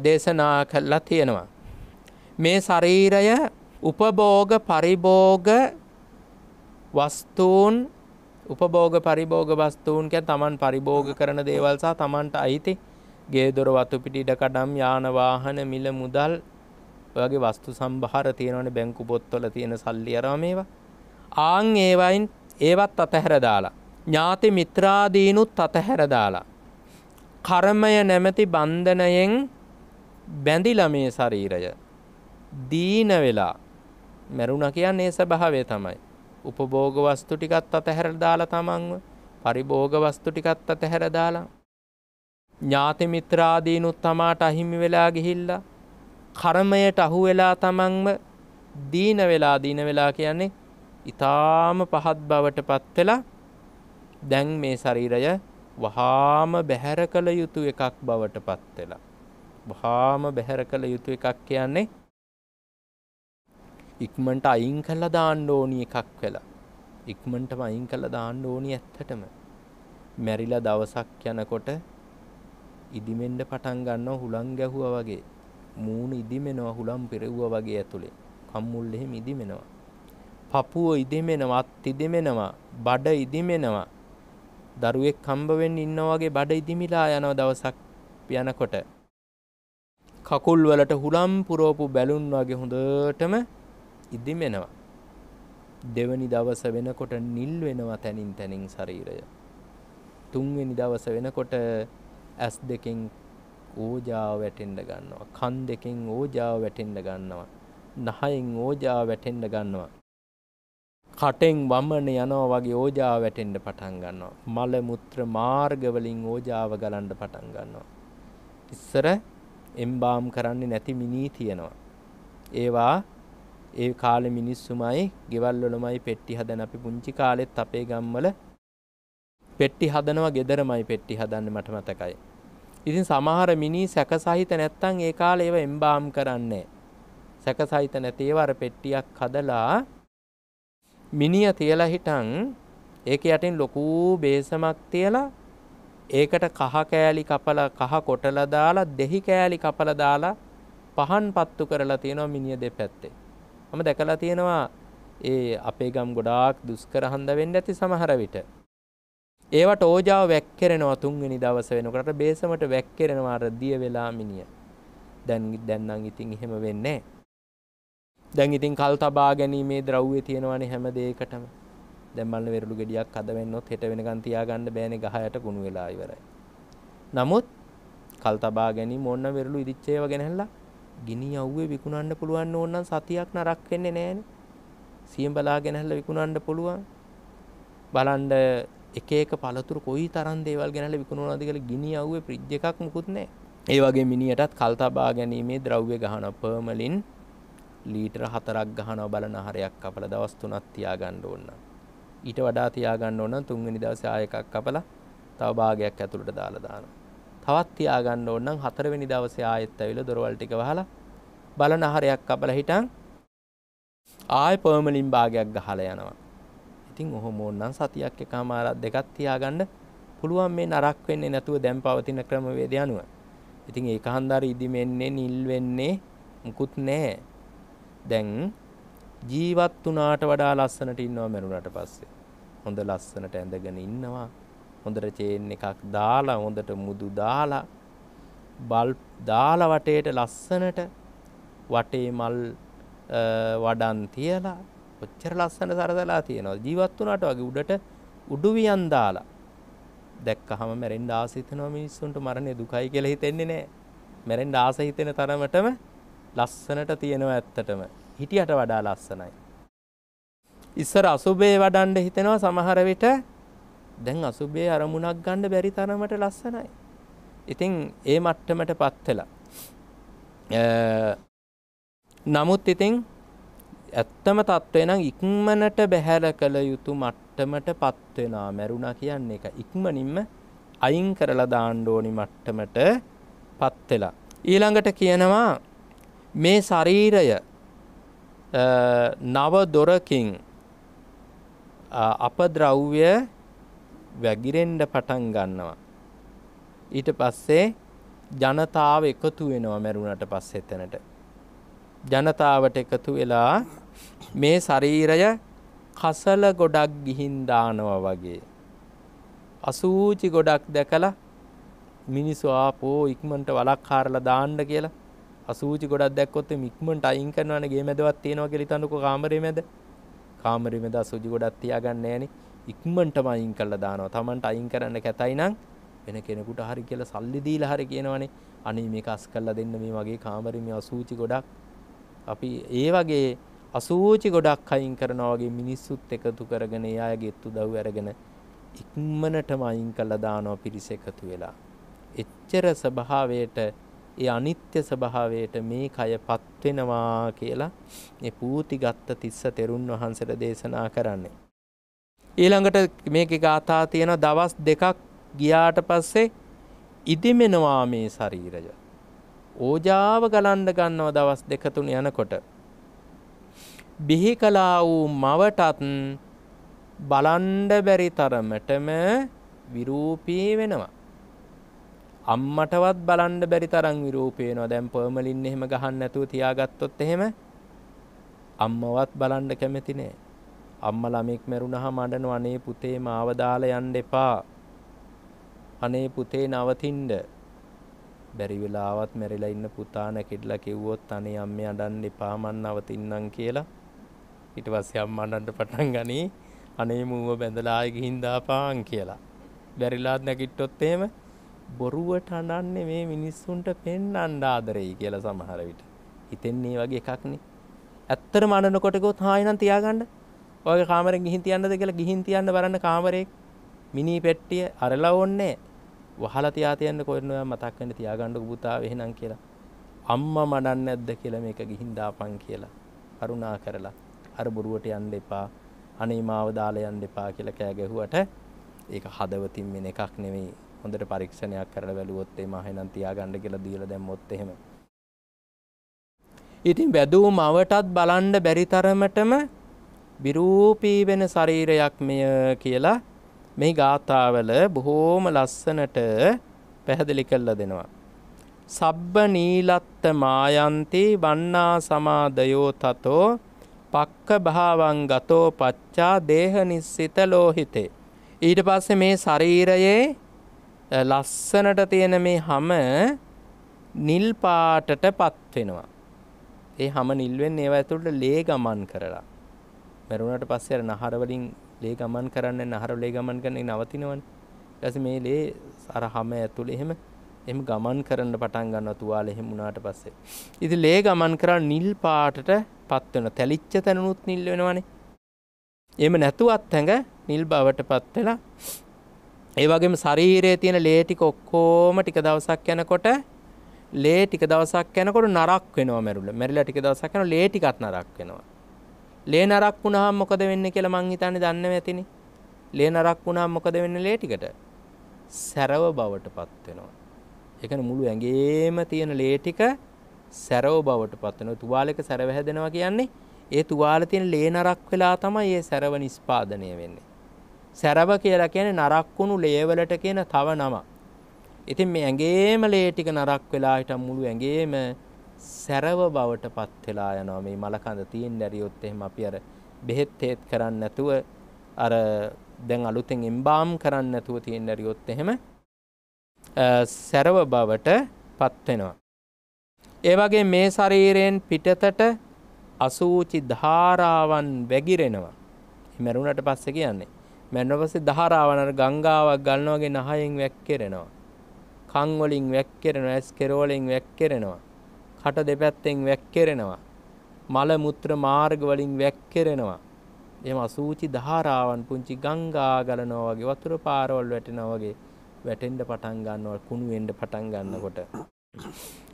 දේශනා කළා තියෙනවා. මේ ශරීරය උපභෝග පරිභෝග වස්තුන් කියන්නේ තමන් පරිභෝග කරන දේවල් සහ තමන්ට අයිති ගේ දොර වතු පිටි ඉඩකඩම් යාන වාහන මිල මුදල් ඔයගේ වස්තු සම්භාර තියෙනවනේ බැංකු පොත්වල තියෙන සල්ලි අරම මේවා. ආන් ඒවයින් ඒවත් අතහැර දාලා ඥාති මිත්‍රාදීනුත් අතහැර දාලා කර්මය නැමැති බන්ධනයෙන් බැඳිලා මේ ශරීරය දීන වෙලා මරුණා කියන්නේ ස්වභාවය තමයි. උපභෝග වස්තු ටිකත් අතහැර දාලා තමන්ව පරිභෝග වස්තු ටිකත් අතහැර දාලා ඥාති මිත්‍රාදීනුත් තමාට අහිමි වෙලා ගිහිල්ලා කර්මයට අහු වෙලා තමන්ව දීන වෙලා කියන්නේ ඊටාම පහත් බවට පත් වෙලා දැන් මේ ශරීරය වහාම බැහැර කළ යුතු එකක් බවට පත් වෙලා වහාම බැහැර කළ යුතු එකක් කියන්නේ ඉක්මනට අයින් කළා දාන්න ඕනි එකක් වෙලා ඉක්මනටම අයින් කළා දාන්න ඕනි ඇත්තටම මැරිලා දවසක් යනකොට ඉදිමෙන්න පටන් ගන්නවා හුලං ගැහුවා වගේ මූණ ඉදිමෙනවා හුලම් පෙරෙව්වා වගේ ඇතුලේ කම්මුල් එහෙම ඉදිමෙනවා පපුව ඉදිමෙනවා අත් ඉදිමෙනවා බඩ ඉදිමෙනවා දරුවෙක් හම්බ වෙන්න ඉන්නා වගේ බඩ ඉදිමිලා යනවා දවසක් යනකොට කකුල් වලට හුලම් පුරවපු බැලුන් වගේ හොඳටම ඉදිමෙනවා දෙවනි දවස වෙනකොට නිල් වෙනවා තනින් ශරීරය තුන්වෙනි දවස වෙනකොට ඇස් දෙකෙන් ඕජාව වැටෙන්න ගන්නවා කන් දෙකෙන් ඕජාව වැටෙන්න ගන්නවා නහයෙන් ඕජාව වැටෙන්න ගන්නවා කටෙන් වමන යනවා වගේ ඕජාව වැටෙන්න පටන් ගන්නවා මල මුත්‍ර මාර්ග වලින් ඕජාව ගලන්න පටන් ගන්නවා ඉස්සර එම්බාම් කරන්නේ නැති මිනී තියෙනවා ඒවා ඒ කාලේ මිනිස්සුමයි ගෙවල් වලමයි පෙට්ටි හදන අපි පුංචි කාලෙත් අපේ ගම්වල පෙට්ටි හදනවා ගෙදරමයි පෙට්ටි හදන්නේ මට මතකයි ඉතින් සමහර මිනී සැකසහිත නැත්තම් ඒ කාලේ ඒවා එම්බාම් කරන්නේ සැකසහිත නැති ඒවා අර පෙට්ටියක් හදලා මිනිය තියලා හිටන් ඒක යටින් ලොකු බේසමක් තියලා ඒකට කහ කෑලි කපලා කහ කොටලා දාලා දෙහි කෑලි කපලා දාලා පහන් පත්තු කරලා තියෙනවා මිනිය දෙපැත්තේ. මම දැකලා තියෙනවා ඒ අපේ ගම් ගොඩාක් දුෂ්කර හන්ද වෙන්න ඇති සමහර විට. ඒවට ඕජාව වැක්කිරෙනවා තුන්වෙනි දවස වෙනකොට බේසමට වැක්කිරෙනවා අර දිය වෙලා මිනිය. දැන් නම් ඉතින් එහෙම වෙන්නේ දැන් ඉතින් කල් තබා ගැනීමේ ද්‍රව්‍ය තියෙනවානේ හැම දෙයකටම. දැන් බලන්න වෙරළු ගෙඩියක් හද වෙන්නොත් හෙට වෙනකන් තියාගන්න බෑනේ ගහ යට කුණු වෙලා ඉවරයි. නමුත් කල් තබා ගැනීම ඕන වෙරළු ඉදිච්ච ඒවා ගෙනහැල්ලා ගිනි යව්වේ විකුණන්න පුළුවන් ඕන නම් සතියක් නරක් වෙන්නේ නෑනේ. සියම් බලා ගෙනහැල්ලා විකුණන්න පුළුවන්. බලන්න එක එක පළතුරු කොයි තරම් දේවල් ගෙනහැල්ලා විකුණනවාද කියලා ගිනි යව්වේ ෆ්‍රිජ් එකක් මුකුත් නෑ. ඒ වගේ මිනියටත් කල් තබා ගැනීමේ ද්‍රව්‍ය ගහනවා පර්මලින් ලීටර 4ක් ගහනවා බලන ආහාරයක් කපලා දවස් 3ක් තියාගන්න ඕන. ඊට වඩා තියාගන්න ඕන නම් තුන්වෙනි දවසේ ආයෙ එකක් කපලා තව භාගයක් ඇතුළට දාලා දානවා. තවත් තියාගන්න ඕන නම් හතරවෙනි දවසේ ආයෙත් ඇවිල්ලා දොරවල් ටික වහලා බලන ආහාරයක් කපලා හිටන් ආයෙ පර්මලින් භාගයක් ගහලා යනවා. ඉතින් ඔහොම ඕනනම් සතියක් එකමාරක් දෙකක් තියාගන්න පුළුවන් මේ නරක් වෙන්නේ නැතුව දැන් පවතින ක්‍රමවේදය අනුව. ඉතින් ඒක හන්දාර ඉදිමෙන්නේ නිල් වෙන්නේ මුකුත් නැහැ. දැන් ජීවත් වුණාට වඩා ලස්සනට ඉන්නවා මරුණාට පස්සේ. හොඳ ලස්සනට ඇඳගෙන ඉන්නවා. හොඳට චේන් එකක් දාලා හොඳට මුදු දාලා බල්බ් දාලා වටේට ලස්සනට වටේ මල් වඩන් තියලා ඔච්චර ලස්සන සරසලා තියෙනවා. ජීවත් වුණාට වගේ උඩට උඩුවියන් දාලා දැක්කහම මැරෙන්න ආස හිතෙනවා මිනිස්සුන්ට මරණය දුකයි කියලා හිතෙන්නේ නැහැ. මැරෙන්න ආස හිතෙන තරමටම ලස්සනට තියෙනවා ඇත්තටම. හිටියට වඩා ලස්සනයි. ඉස්සර අසුබේ වඩන්න හිතෙනවා සමහර විට දැන් අසුබේ අරමුණක් ගන්න බැරි තරමට ලස්සනයි. ඉතින් ඒ මට්ටමටපත් වෙලා. නමුත් ඉතින් ඇත්තම තත්ත්වය නම් ඉක්මනට බැහැර කළ යුතු මට්ටමටපත් වෙනවා. මරුණා කියන්නේ ඒක ඉක්මනින්ම අයින් කරලා දාන්න ඕනි මට්ටමටපත් වෙලා. ඊළඟට කියනවා මේ ශරීරය නව දොරකින් අපද්‍රව්‍ය වැగిරෙන්න පටන් ගන්නවා. ඊට පස්සේ ජනතාව එකතු වෙනවා මරුණට පස්සේ එතනට. ජනතාවට එකතු වෙලා මේ ශරීරය කසල ගොඩක් ගිහින් දානවා වගේ. අසූචි ගොඩක් දැකලා මිනිස්සු ආපෝ ඉක්මනට වලක් හාරලා දාන්න කියලා අසූචි ගොඩක් දැක්කොත් ඉක්මනට අයින් කරනවානේ ගේ මැදවත් තියනවා කියලා හිතන්නකෝ කාමරේ මැද. කාමරේ මැද අසූචි ගොඩක් තියාගන්නේ නැහනේ. ඉක්මනටම අයින් කරලා දානවා. Tamanට අයින් කරන්න කැතයි නම් වෙන කෙනෙකුට හරි කියලා සල්ලි දීලා හරි කියනවනේ. අනේ මේක අස් කරලා දෙන්න මේ වගේ කාමරේ මේ අසූචි ගොඩක්. අපි ඒ වගේ අසූචි ගොඩක් අයින් කරනවා වගේ මිනිස්සුත් එකතු කරගෙන ඒ අයගේ උදව් අරගෙන ඉක්මනටම අයින් කරලා දානවා පිරිස එකතු වෙලා. එච්චර ස්වභාවයට ඒ අනිත්‍ය ස්වභාවයට මේ කයපත් වෙනවා කියලා මේ පූති ගත්ත තිස්ස තෙරුන් වහන්සේට දේශනා කරන්නේ. ඊළඟට මේකේ ගාථා තියෙන දවස් දෙකක් ගියාට පස්සේ ඉදිමෙනවා මේ ශරීරය. ඕජාව ගලන්න ගන්නවා දවස් දෙක තුන යනකොට. බිහි කළා වූ මවටත් බලන්න බැරි තරමටම විරූපී වෙනවා. අම්මටවත් බලන්න බැරි තරම් විරූපී වෙනවා. දැන් පර්මලින් එහෙම ගහන්න නැතුව තියාගත්තොත් එහෙම අම්මවත් බලන්න කැමති නෑ. අම්මා ළමෙක් මැරුණාම අඬනවා අනේ පුතේ මාව දාලා යන්න එපා. අනේ පුතේ නවතින්න. බැරි වෙලාවත් මැරිලා ඉන්න පුතා නැකිట్లా කිව්වොත් අනේ අම්මේ අඬන්න එපා මං නවතින්නම් කියලා. ඊට පස්සේ අම්මා අඬන්න පටන් ගනී. අනේ මූව බැඳලා ආයෙ ගිහින් දාපාන් කියලා. බැරිලාත් නැගිට්ටොත් එහෙම බොරුවට අඬන්නේ මේ මිනිස්සුන්ට පෙන්වන්න ආදරෙයි කියලා සමහර විට. හිතෙන්නේ වගේ එකක්නේ. ඇත්තටම අඬනකොට ගොත් හායිනම් තියාගන්න. ඔයගේ කාමරෙන් ගිහින් තියන්නද කියලා ගිහින් තියන්න බලන්න කාමරේ මිනි පෙට්ටිය අරලා ඕන්නේ. වහලා තියා තියන්න කොහෙන්ද මතක් වෙන්න තියාගන්නකො පුතා එහෙනම් කියලා. අම්මා මඩන්නේ නැද්ද කියලා මේක ගිහින් දාපන් කියලා. කරුණා කරලා අර බොරුවට යන්න එපා. අනේ මාව දාලා යන්න එපා කියලා කෑ ගැහුවට ඒක හදවතින් මෙන එකක් නෙමෙයි. හොඳට පරීක්ෂණයක් කරලා බැලුවොත් එහම එහෙනම් තියාගන්න කියලා දීලා දැම්මොත් එහෙම. ඉතින් වැදූ මවටත් බලන්න බැරි තරමටම විරූපී වෙන ශරීරයක් මෙය කියලා මේ ගාථාවල බොහෝම ලස්සනට පැහැදිලි කරලා දෙනවා. සබ්බ නීලත්ත මායන්ති වන්නා සමාදයෝ තතෝ පක්ක භාවං ගතෝ පච්චා දේහ නිස්සිත ලෝහිතේ. ඊට පස්සේ මේ ශරීරයේ ලස්සනට තියෙන මේ හැම නිල් පාටටපත් වෙනවා. ඒ හැම නිල් වෙන්නේ ඒව ඇතුළට ලේ ගමන් කරලා. මරුණාට පස්සේ අර නහර වලින් ලේ ගමන් කරන්නේ නහර ලේ ගමන් කරන්නේ නවතිනවනේ. ඊට පස්සේ මේ ලේ අර හැම ඇතුළේ එහෙම ගමන් කරන්න පටන් ගන්නවා තුවාලේ එහෙම වුණාට පස්සේ. ඉතින් ලේ ගමන් කරලා නිල් පාටටපත් වෙනවා. තැලිච්ච තැනුත් නිල් වෙනවනේ. එහෙම නැතුවත් ඇඟ නිල් බවටපත් වෙලා ඒ වගේම ශරීරයේ තියෙන ලේ ටික ඔක්කොම ටික දවසක් යනකොට ලේ ටික දවසක් යනකොට නරක් වෙනවා මැරුලා. මැරිලා ටික දවසක් යනකොට ලේ ටිකත් නරක් වෙනවා. ලේ නරක් වුණාම මොකද වෙන්නේ කියලා මං හිතන්නේ දන්නේ නැතිනේ. ලේ නරක් වුණාම මොකද වෙන්නේ ලේ ටිකට? සැරව බවටපත් වෙනවා. ඒ කියන්නේ මුළු ඇඟේම තියෙන ලේ ටික සැරව බවටපත් වෙනවා. තුවාලයක සැරව හැදෙනවා කියන්නේ ඒ තුවාලේ තියෙන ලේ නරක් වෙලා තමයි ඒ සැරව නිස්පාදනය වෙන්නේ. සැරව කියලා කියන්නේ නරක් වුණු ලේ වලට කියන තව නම. ඉතින් මේ ඇඟේම ලේ ටික නරක් වෙලා හිටන් මුළු ඇඟේම සැරව බවටපත් වෙලා යනවා. මේ මලකඳ තියෙන්න ඇරියොත් එහෙම අපි අර බෙහෙත් තේත් කරන්නේ නැතුව අර දැන් අලුතෙන් එම්බාම් කරන්නේ නැතුව තියෙන්න ඇරියොත් එහෙම සැරව බවටපත් වෙනවා. ඒ වගේ මේ ශරීරයෙන් පිටතට අසූචි ධාරාවන් වැగిරෙනවා. මරුණට පස්සේ කියන්නේ මැරුණ පස්සේ ධාරාවන් අර ගංගාවක් ගලනවා වගේ නහයෙන් වැක්කිරෙනවා. කන් වලින් වැක්කිරෙනවා, ඇස් කෙරවලින් වැක්කිරෙනවා. කට දෙපැත්තෙන් වැක්කිරෙනවා. මල මුත්‍ර මාර්ග වලින් වැක්කිරෙනවා. එහෙම අසූචි ධාරාවන් පුංචි ගංගා ගලනවා වගේ වතුර පාරවල් වැටෙනවා වගේ වැටෙන්න පටන් ගන්නවා කුණු වෙන්න පටන් ගන්නකොට.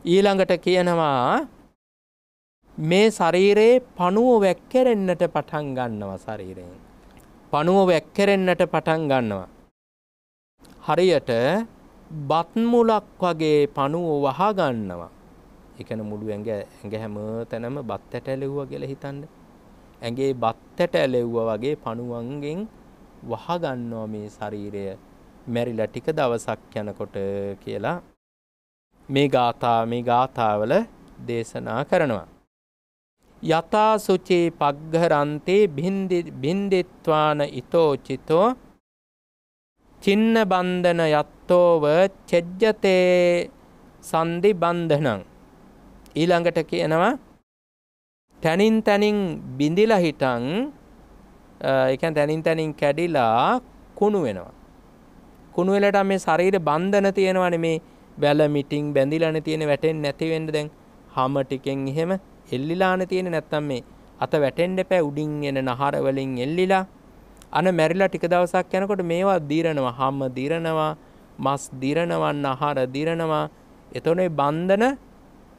ඊළඟට කියනවා මේ ශරීරයේ පණුව වැක්කිරෙන්නට පටන් ගන්නවා ශරීරයෙන්. පණුව වැක්කිරෙන්නට පටන් ගන්නවා. හරියට බත් මුලක් වගේ පණුව වහ ගන්නවා. ඒ කියන්නේ මුළු ඇඟ හැම තැනම බත් ඇට ඇලෙව්වා කියලා හිතන්න. ඇඟේ බත් ඇට ඇලෙව්වා වගේ පණුවන්ගෙන් වහ ගන්නවා මේ ශරීරය මැරිලා ටික දවසක් යනකොට කියලා මේ ගාථාවල දේශනා කරනවා. යතා සුචේ පග්ඝරන්තේ බින්දිත්වාන ඊතෝචිතෝ චින්න බන්ධන යත්තෝව චෙජ්ජතේ සන්දි බන්ධනං. ඊළඟට කියනවා තනින් තනින් බිඳිලා හිටන් ඒ කියන්නේ තනින් තනින් කැඩිලා කුණු වෙනවා. කුණු වෙලට මේ ශරීර බන්ධන තියෙනවානේ මේ වැල මිටින් බැඳිලානේ තියෙන වැටෙන්නේ නැති වෙන්න දැන් හැම ටිකෙන් එහෙම එල්ලිලානේ තියෙන්නේ නැත්තම් මේ අත වැටෙන්න එපා උඩින් එන නහර වලින් එල්ලිලා අන මැරිලා ටික දවසක් යනකොට මේවා දිරනවා හැම දිරනවා මස් දිරනවා නහර දිරනවා එතකොට මේ බන්ධන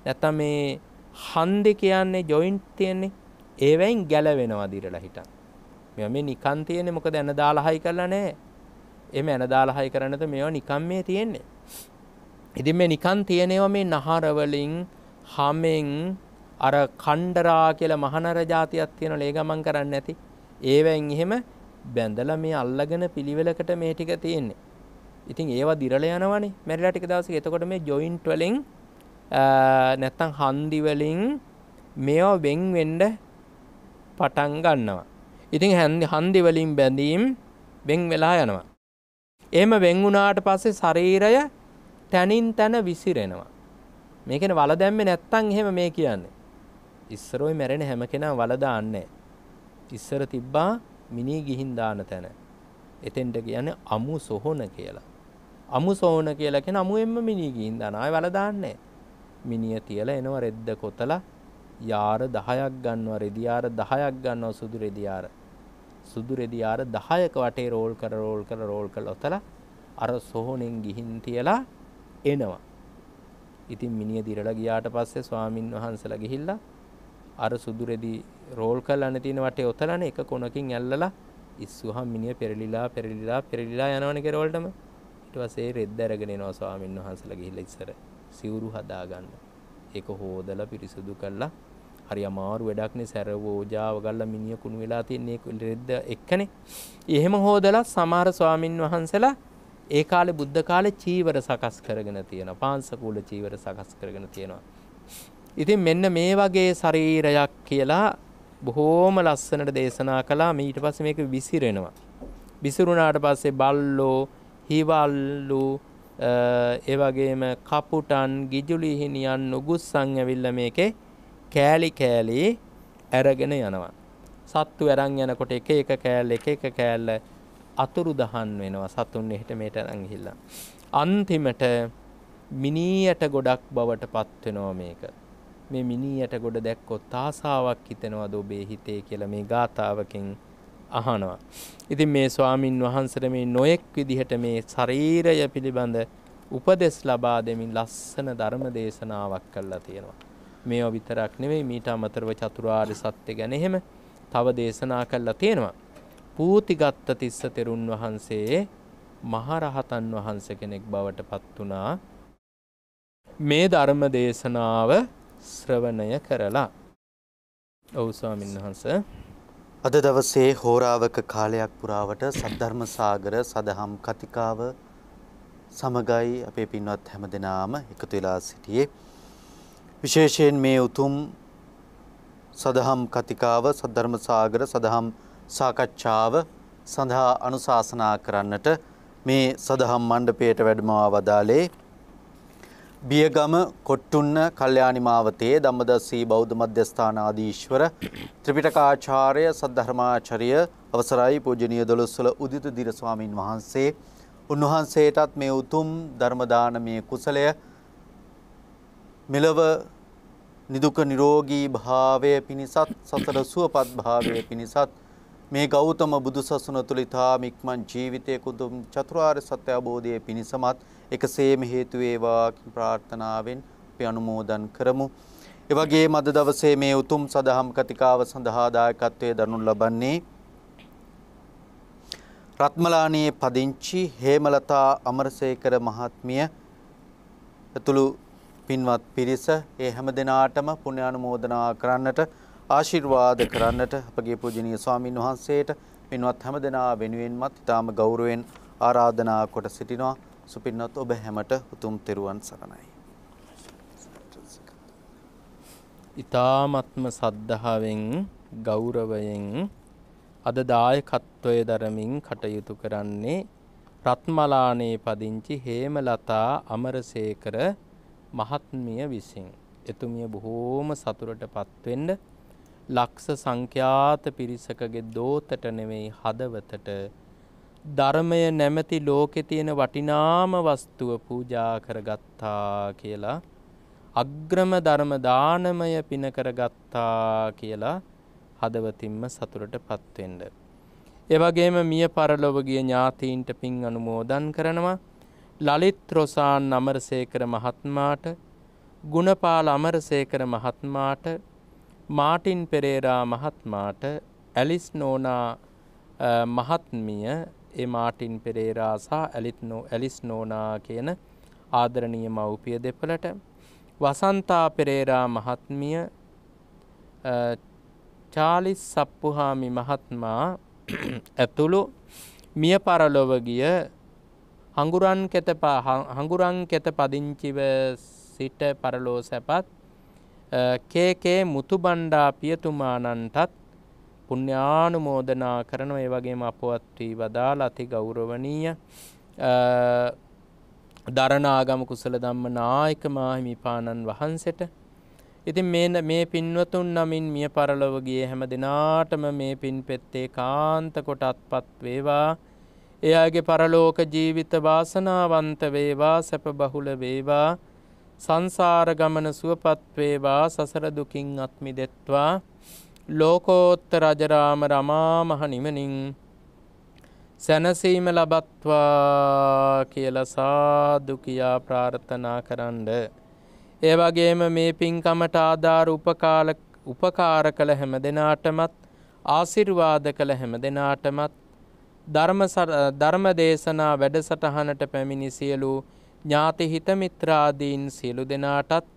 නැත්තම් මේ හන්දි කියන්නේ ජොයින්ට් තියෙන්නේ ඒවෙන් ගැලවෙනවා දිරලා හිටන් මේ නිකන් තියෙන්නේ මොකද එන දාලා හයි කරලා නැහැ එමෙ එන දාලා හයි කරන්නද මේවා නිකන් මේ තියෙන්නේ ඉතින් මේ නිකන් තියෙනවා මේ නහර වලින් හැමෙන් අර කණ්ඩරා කියලා මහනර జాතියක් තියෙනවා ලේ ගමන් කරන්නේ නැති ඒවෙන් එහෙම බැඳලා මේ අල්ලගෙන පිළිවෙලකට මේ ටික තියෙන්නේ ඉතින් ඒවා දිරලා යනවනේ මැරිලා ටික දවසක එතකොට මේ ජොයින්ට් වලින් නැත්තම් හන්දි වලින් මේවා වෙන් වෙන්න පටන් ගන්නවා. ඉතින් හන්දි වලින් බැඳීම් වෙන් වෙලා යනවා. එහෙම වෙන් වුණාට පස්සේ ශරීරය තනින් තන විසිරෙනවා. මේ කියන්නේ වල දැම්මේ නැත්තම් එහෙම මේ කියන්නේ. ඉස්සරෝයි මැරෙන හැම කෙනා වල දාන්නේ. ඉස්සර තිබ්බා මිනී ගිහින් දාන තැන. එතෙන්ට කියන්නේ අමු සොහොන කියලා. අමු සොහොන කියලා කියන අමුෙන්ම මිනී ගිහින් දාන. ආයෙ වල දාන්නේ. මිනිය තියලා එනවා රෙද්ද කොතලා යාර 10ක් ගන්නවා රෙදි යාර 10ක් ගන්නවා සුදු රෙදි යාර 10ක වටේ රෝල් කර ඔතලා අර සොහොනෙන් ගිහින් තියලා එනවා ඉතින් මිනිය දිරලා ගියාට පස්සේ ස්වාමින් වහන්සේලා ගිහිල්ලා අර සුදු රෙදි රෝල් කරලානේ තියෙන වටේ ඔතලානේ එක කොනකින් ඇල්ලලා ඉස්සුවහම මිනිය පෙරලිලා යනවනේ කෙරවලටම ඊට පස්සේ රෙද්ද අරගෙන එනවා ස්වාමින් වහන්සේලා ගිහිල්ලා ඉස්සර සිවුරු හදාගන්න. ඒක හොදලා පිරිසුදු කරලා හරි අමාරු වැඩක් නේ සැරව ඕජාව ගල්ලා මිනිහ කුණු වෙලා තින්නේ ඒක රෙද්ද එක්කනේ. එහෙම හොදලා සමහර ස්වාමින් වහන්සේලා ඒ කාලේ බුද්ධ කාලේ චීවර සකස් කරගෙන තියෙනවා. පාංශකූල චීවර සකස් කරගෙන තියෙනවා. ඉතින් මෙන්න මේ වගේ ශරීරයක් කියලා බොහෝම ලස්සනට දේශනා කළා. ඊට පස්සේ මේක විසිරෙනවා. විසිරුණාට පස්සේ බල්ලෝ, හිවල්ලු ඒ වගේම කපුටන් ගිජුලි හිනියන් නුගුස්සන් ඇවිල්ලා මේකේ කෑලි අරගෙන යනවා. සත්තු අරන් යනකොට එක කෑල්ල අතුරු දහන් වෙනවා. සතුන් එහෙට මෙහෙට අරන් ගිහිල්ලා. අන්තිමට මිනියට ගොඩක් බවට පත් වෙනවා මේක. මේ මිනියට ගොඩ දැක්කොත් ආසාවක් හිතෙනවද ඔබේ හිතේ කියලා මේ ගාථාවකින් අහනවා. ඉතින් මේ ස්වාමින් වහන්සේට මේ නොයෙක් විදිහට මේ ශරීරය පිළිබඳ උපදෙස් ලබා දෙමින් ලස්සන ධර්ම දේශනාවක් කළා තියෙනවා. මේවා විතරක් නෙවෙයි මීට අමතරව චතුරාර්ය සත්‍ය ගැන එහෙම තව දේශනා කළා තියෙනවා. පූතිගත්ත තිස්ස තෙරුන් වහන්සේ මහරහතන් වහන්සේ කෙනෙක් බවට පත් වුණා. මේ ධර්ම දේශනාව ශ්‍රවණය කරලා. ඔව් ස්වාමීන් වහන්සේ අද දවසේ හෝරාවක කාලයක් පුරාවට සද්ධර්ම සාගර සදහම් කතිකාව සමගයි අපේ පින්වත් හැමදෙනාම එකතු වෙලා සිටියේ. විශේෂයෙන් මේ උතුම් සදහම් කතිකාව සද්ධර්ම සාගර සදහම් සාකච්ඡාව සඳහා අනුශාසනා කරන්නට මේ සදහම් මණ්ඩපයට වැඩමවා වදාළේ බියගම කොට්ටුන්න කල්යාණි මාවතේ ධම්මදස්සී බෞද්ධ මධ්‍යස්ථානාධීශ්වර ත්‍රිපිටකාචාර්ය සද්ධර්මාචාර්ය අවසරයි පූජනීය දොළොස්වල උදිත දිර ස්වාමින් වහන්සේ උන්වහන්සේටත් මේ උතුම් ධර්ම දානමය කුසලය මෙලව නිදුක නිරෝගී භාවය පිණිසත් සතර සුවපත් භාවය පිණිසත් මේ ගෞතම බුදුසසුන තුල ඊ타ම ඉක්මන් ජීවිතයේ කුදුම් චතුරාර්ය සත්‍ය අවබෝධයේ පිණිසමත් එකසේම හේතු වේවා කියන ප්‍රාර්ථනාවෙන් අපි අනුමෝදන් කරමු. ඒ වගේම අද දවසේ මේ උතුම් සදහම් කතිකාව සඳහා දායකත්වයේ දරනු ලබන්නේ රත්මලානියේ පදිංචි හේමලතා අමරසේකර මහත්මිය ඇතුළු පින්වත් පිරිස ඒ හැම දිනාටම පුණ්‍ය අනුමෝදනා කරන්නට ආශිර්වාද කරන්නට අපගේ පූජනීය ස්වාමින් වහන්සේට පින්වත් හැම දෙනා වෙනුවෙන්මත් ඊටාම ගෞරවයෙන් ආරාධනා කොට සිටිනවා. සුපින්වත් ඔබ හැමට උතුම් තෙරුවන් සරණයි. ඊ타මත්ම සද්ධාවෙන් ගෞරවයෙන් අද දායකත්වයේ දරමින් කටයුතු කරන්නේ රත්මලානේ පදිංචි හේමලතා අමරසේකර මහත්මිය විසින්. එතුමිය බොහෝම සතුටටපත් වෙන්න ලක්ෂ සංඛ්‍යාත පිරිසකගේ දෝතට නෙවෙයි හදවතට ධර්මය නැමැති ලෝකේ තියෙන වටිනාම වස්තුව පූජා කරගත්තා කියලා අග්‍රම ධර්ම දානමය පින කරගත්තා කියලා හදවතින්ම සතුටටපත් වෙන්න. ඒ වගේම මිය පරලොව ගිය ඥාතීන්ට පින් අනුමෝදන් කරනවා. ලලිත් රොසාන් අමරසේකර මහත්මයාට, ගුණපාල අමරසේකර මහත්මයාට, මාටින් පෙරේරා මහත්මයාට, ඇලිස් නෝනා මහත්මිය, ඒ මාටින් පෙරේරා සහ ඇලිස් නෝනා කියන ආදරණීය මව්පිය දෙපළට, වසන්තා පෙරේරා මහත්මිය, චාලිස් සප්පුහාමි මහත්මයා ඇතුළු මිය පරලොව ගිය හඟුරන් කෙත පදිංචිව සිට පරලෝ සැපත් කේ මුතුබණ්ඩා පියතුමාණන්ටත් පුණ්‍යානුමෝදනා කරනවා. ඒ වගේම අපවත් වී වදාළ අති ගෞරවනීය දරණාගම කුසල ධම්ම නායක මාහිමිපාණන් වහන්සේට. ඉතින් මේ පින්වතුන් නමින් මිය පරලොව ගියේ හැම දිනාටම මේ පින් පෙත්තේ කාන්ත කොට අත්පත් වේවා. එයාගේ පරලෝක ජීවිත වාසනාවන්ත වේවා, සැප බහුල වේවා, සංසාර ගමන සුවපත් වේවා, සසර දුකින් අත් මිදෙත්වා, ලෝකෝත්තර අජරාම රමා මහ නිවනින් සැනසීම ලබත්වා කියලා සාදු කියා ප්‍රාර්ථනා කරන්ඩ. ඒ වගේම මේ පින්කමට ආධාර උපකාර කළ හැම දෙනාටමත්, ආශිර්වාද කළ හැම දෙනාටමත්, ධර්ම දේශනා වැඩසටහනට පැමිණි සියලු ඥාති හිත මිත්‍රාදීන් සියලු දෙනාටත්,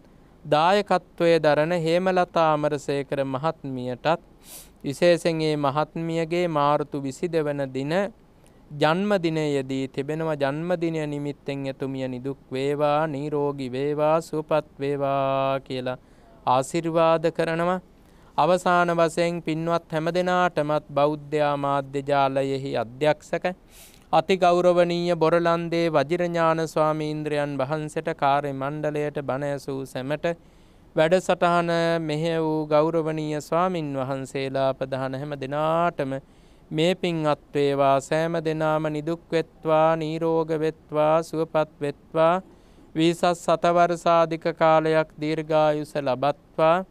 දායකත්වයේ දරන හේමලතා අමරසේකර මහත්මියටත්, විශේෂයෙන් මේ මහත්මියගේ මාර්තු 22 වන දින ජන්මදිනයේදී තිබෙනවා. ජන්මදිනය නිමිත්තෙන් එතුමිය නිදුක් වේවා, නිරෝගී වේවා, සුවපත් වේවා කියලා ආශිර්වාද කරනවා. අවසාන වශයෙන් පින්වත් හැම දෙනාටමත් බෞද්ධ මාධ්‍ය ජාලයෙහි අධ්‍යක්ෂක අති ගෞරවනීය බොරලන්දේ වජිරඥාන ස්වාමීන්ද්‍රයන් වහන්සේට, කාර්ය මණ්ඩලයට, බණ ඇසූ සැමට, වැඩසටහන මෙහෙය වූ ගෞරවනීය ස්වාමින් වහන්සේලා ප්‍රධාන හැම දෙනාටම මේ පින් අත් වේවා. සෑම දෙනාම නිදුක් වෙත්වා, නිරෝග වෙත්වා, සුවපත් වෙත්වා, විසස් සතවර්ෂාධික කාලයක් දීර්ඝායුෂ ලබත්වා,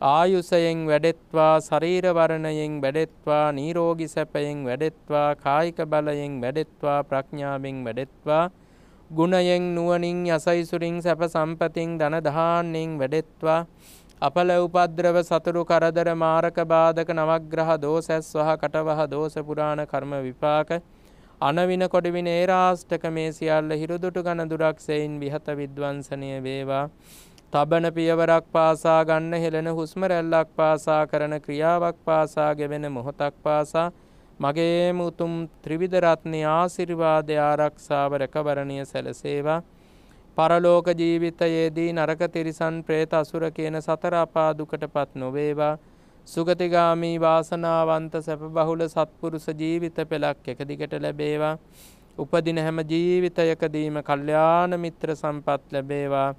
ආයුෂයෙන් වැඩෙත්වා, ශරීර වර්ණයෙන් වැඩෙත්වා, නිරෝගී සැපයෙන් වැඩෙත්වා, කායික බලයෙන් වැඩෙත්වා, ප්‍රඥාවෙන් වැඩෙත්වා, ගුණයෙන් නුවණින් යසයිසුරින් සැප සම්පතින් ධන දහාන්නෙන් වැඩෙත්වා, අපල උපද්‍රව සතුරු කරදර මාරක බාධක නවග්‍රහ දෝෂස් වහ කටවහ දෝෂ පුරාණ කර්ම විපාක අනවින කොඩවින ඒරාෂ්ටක මේ සියල්ල හිරුදුටු ගන දුරක්සෙයින් විහත විද්වංසනය වේවා. තබන පියවරක් පාසා ගන්න හෙළන හුස්ම රැල්ලක් පාසා කරන ක්‍රියාවක් පාසා ගෙවෙන මොහොතක් පාසා මගේම උතුම් ත්‍රිවිධ රත්නයේ ආශිර්වාදය ආරක්ෂාව රැකවරණය සැලසේවා. පරලෝක ජීවිතයේදී නරක තිරිසන් ප්‍රේත අසුර කියන සතර අපා දුකටපත් නොවේවා. සුගතිගාමී වාසනාවන්ත සැප බහුල සත්පුරුෂ ජීවිත පෙළක් එක දිගට ලැබේවා. උපදින හැම ජීවිතයකදීම කල්යාණ මිත්‍ර සම්පත් ලැබේවා.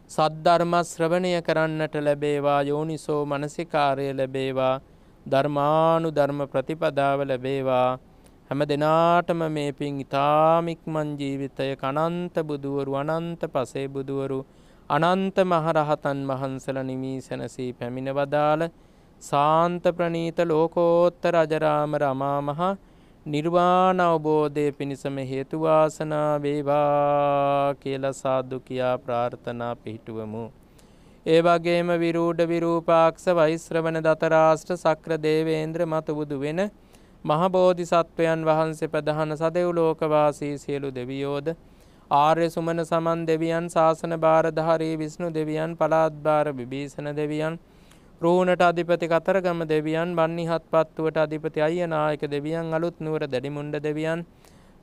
සද්ධර්ම ශ්‍රවණය කරන්නට ලැබේවා. යෝනිසෝ මනසිකාරය ලැබේවා. ධර්මානුධර්ම ප්‍රතිපදාව ලැබේවා. හැම දෙනාටම මේ පින් ඉතාම ඉක්මන් ජීවිතයක අනන්ත බුදුවරු, අනන්ත පසේ බුදුවරු, අනන්ත මහරහතන් වහන්සේලා නිමී සැනසී පැමිණ වදාළ සාන්ත ප්‍රණීත ලෝකෝත්තර අජරාම රමා මහ නිර්වාණ අවබෝධය පිණිසම හේතු වාසනා වේවා කියලා සාදු කියා ප්‍රාර්ථනා පිහිටුවමු. ඒ වගේම විරූඪ විරූපාක්ෂ වෛශ්‍රවණ දතරාෂ්ට්‍ර සක්‍ර දේවේන්ද්‍ර මතබුදු වෙන මහ බෝධිසත්වයන් වහන්සේ ප්‍රධාන සදෙව් ලෝකවාසී සියලු දෙවියෝද, ආර්ය සුමන සමන් දෙවියන්, ශාසන භාරධාරී විෂ්ණු දෙවියන්, පලාත් භාර විභීෂණ දෙවියන්, රූණට අධිපති කතරගම දෙවියන්, බන්නිහත් පත්තුවට අධිපති අයියනායක දෙවියන්, අලුත් නුවර දැඩිමුණ්ඩ දෙවියන්,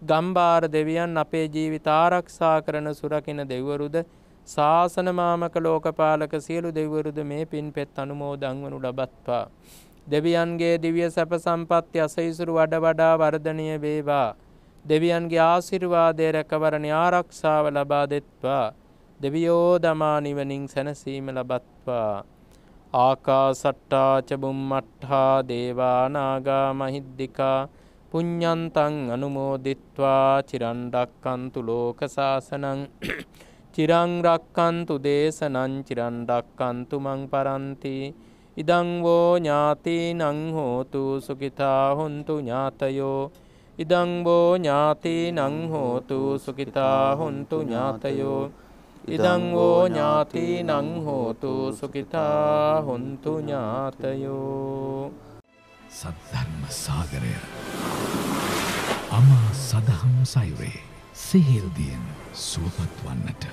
ගම්බාර දෙවියන්, අපේ ජීවිත ආරක්ෂා කරන සුරකින දෙවිවරුද, ශාසන මාමක ලෝකපාලක සියලු දෙවිවරුද මේ පින්පෙත් අනුමෝදන් වනු ලබත්වා. දෙවියන්ගේ දිව්‍ය සැප සම්පත්ති අසයිසුරු වඩ වඩා වර්ධනය වේවා. දෙවියන්ගේ ආශිර්වාදය රැකවරණ ආරක්ෂාව ලබා දෙත්වා. දෙවියෝ දමා නිවනින් සැනසීම ලබත්වා. ආකාසට්ටා ච බුම්මට්ඨා දේවා නාග මහිද්దికා පුඤ්ඤන්තං අනුමෝදිත්වා චිරන් රක්칸තු ලෝක සාසනං චිරං රක්칸තු දේශනං චිරන් රක්칸තු මං පරන්ති. ඉදං වෝ ඥාතිනං හෝතු සුඛිතා හොන්තු ඥාතයෝ. ඉදං වෝ ඥාතිනං හෝතු සුඛිතා හොන්තු ඥාතයෝ. ඉදං වෝ ඥාතිනං හෝතු සුඛිතා හොන්තු ඥාතයෝ. සද්ධර්ම සාගරය අමා සදහම් සයුරේ සිහිල්දියෙන් සුවපත් වන්නට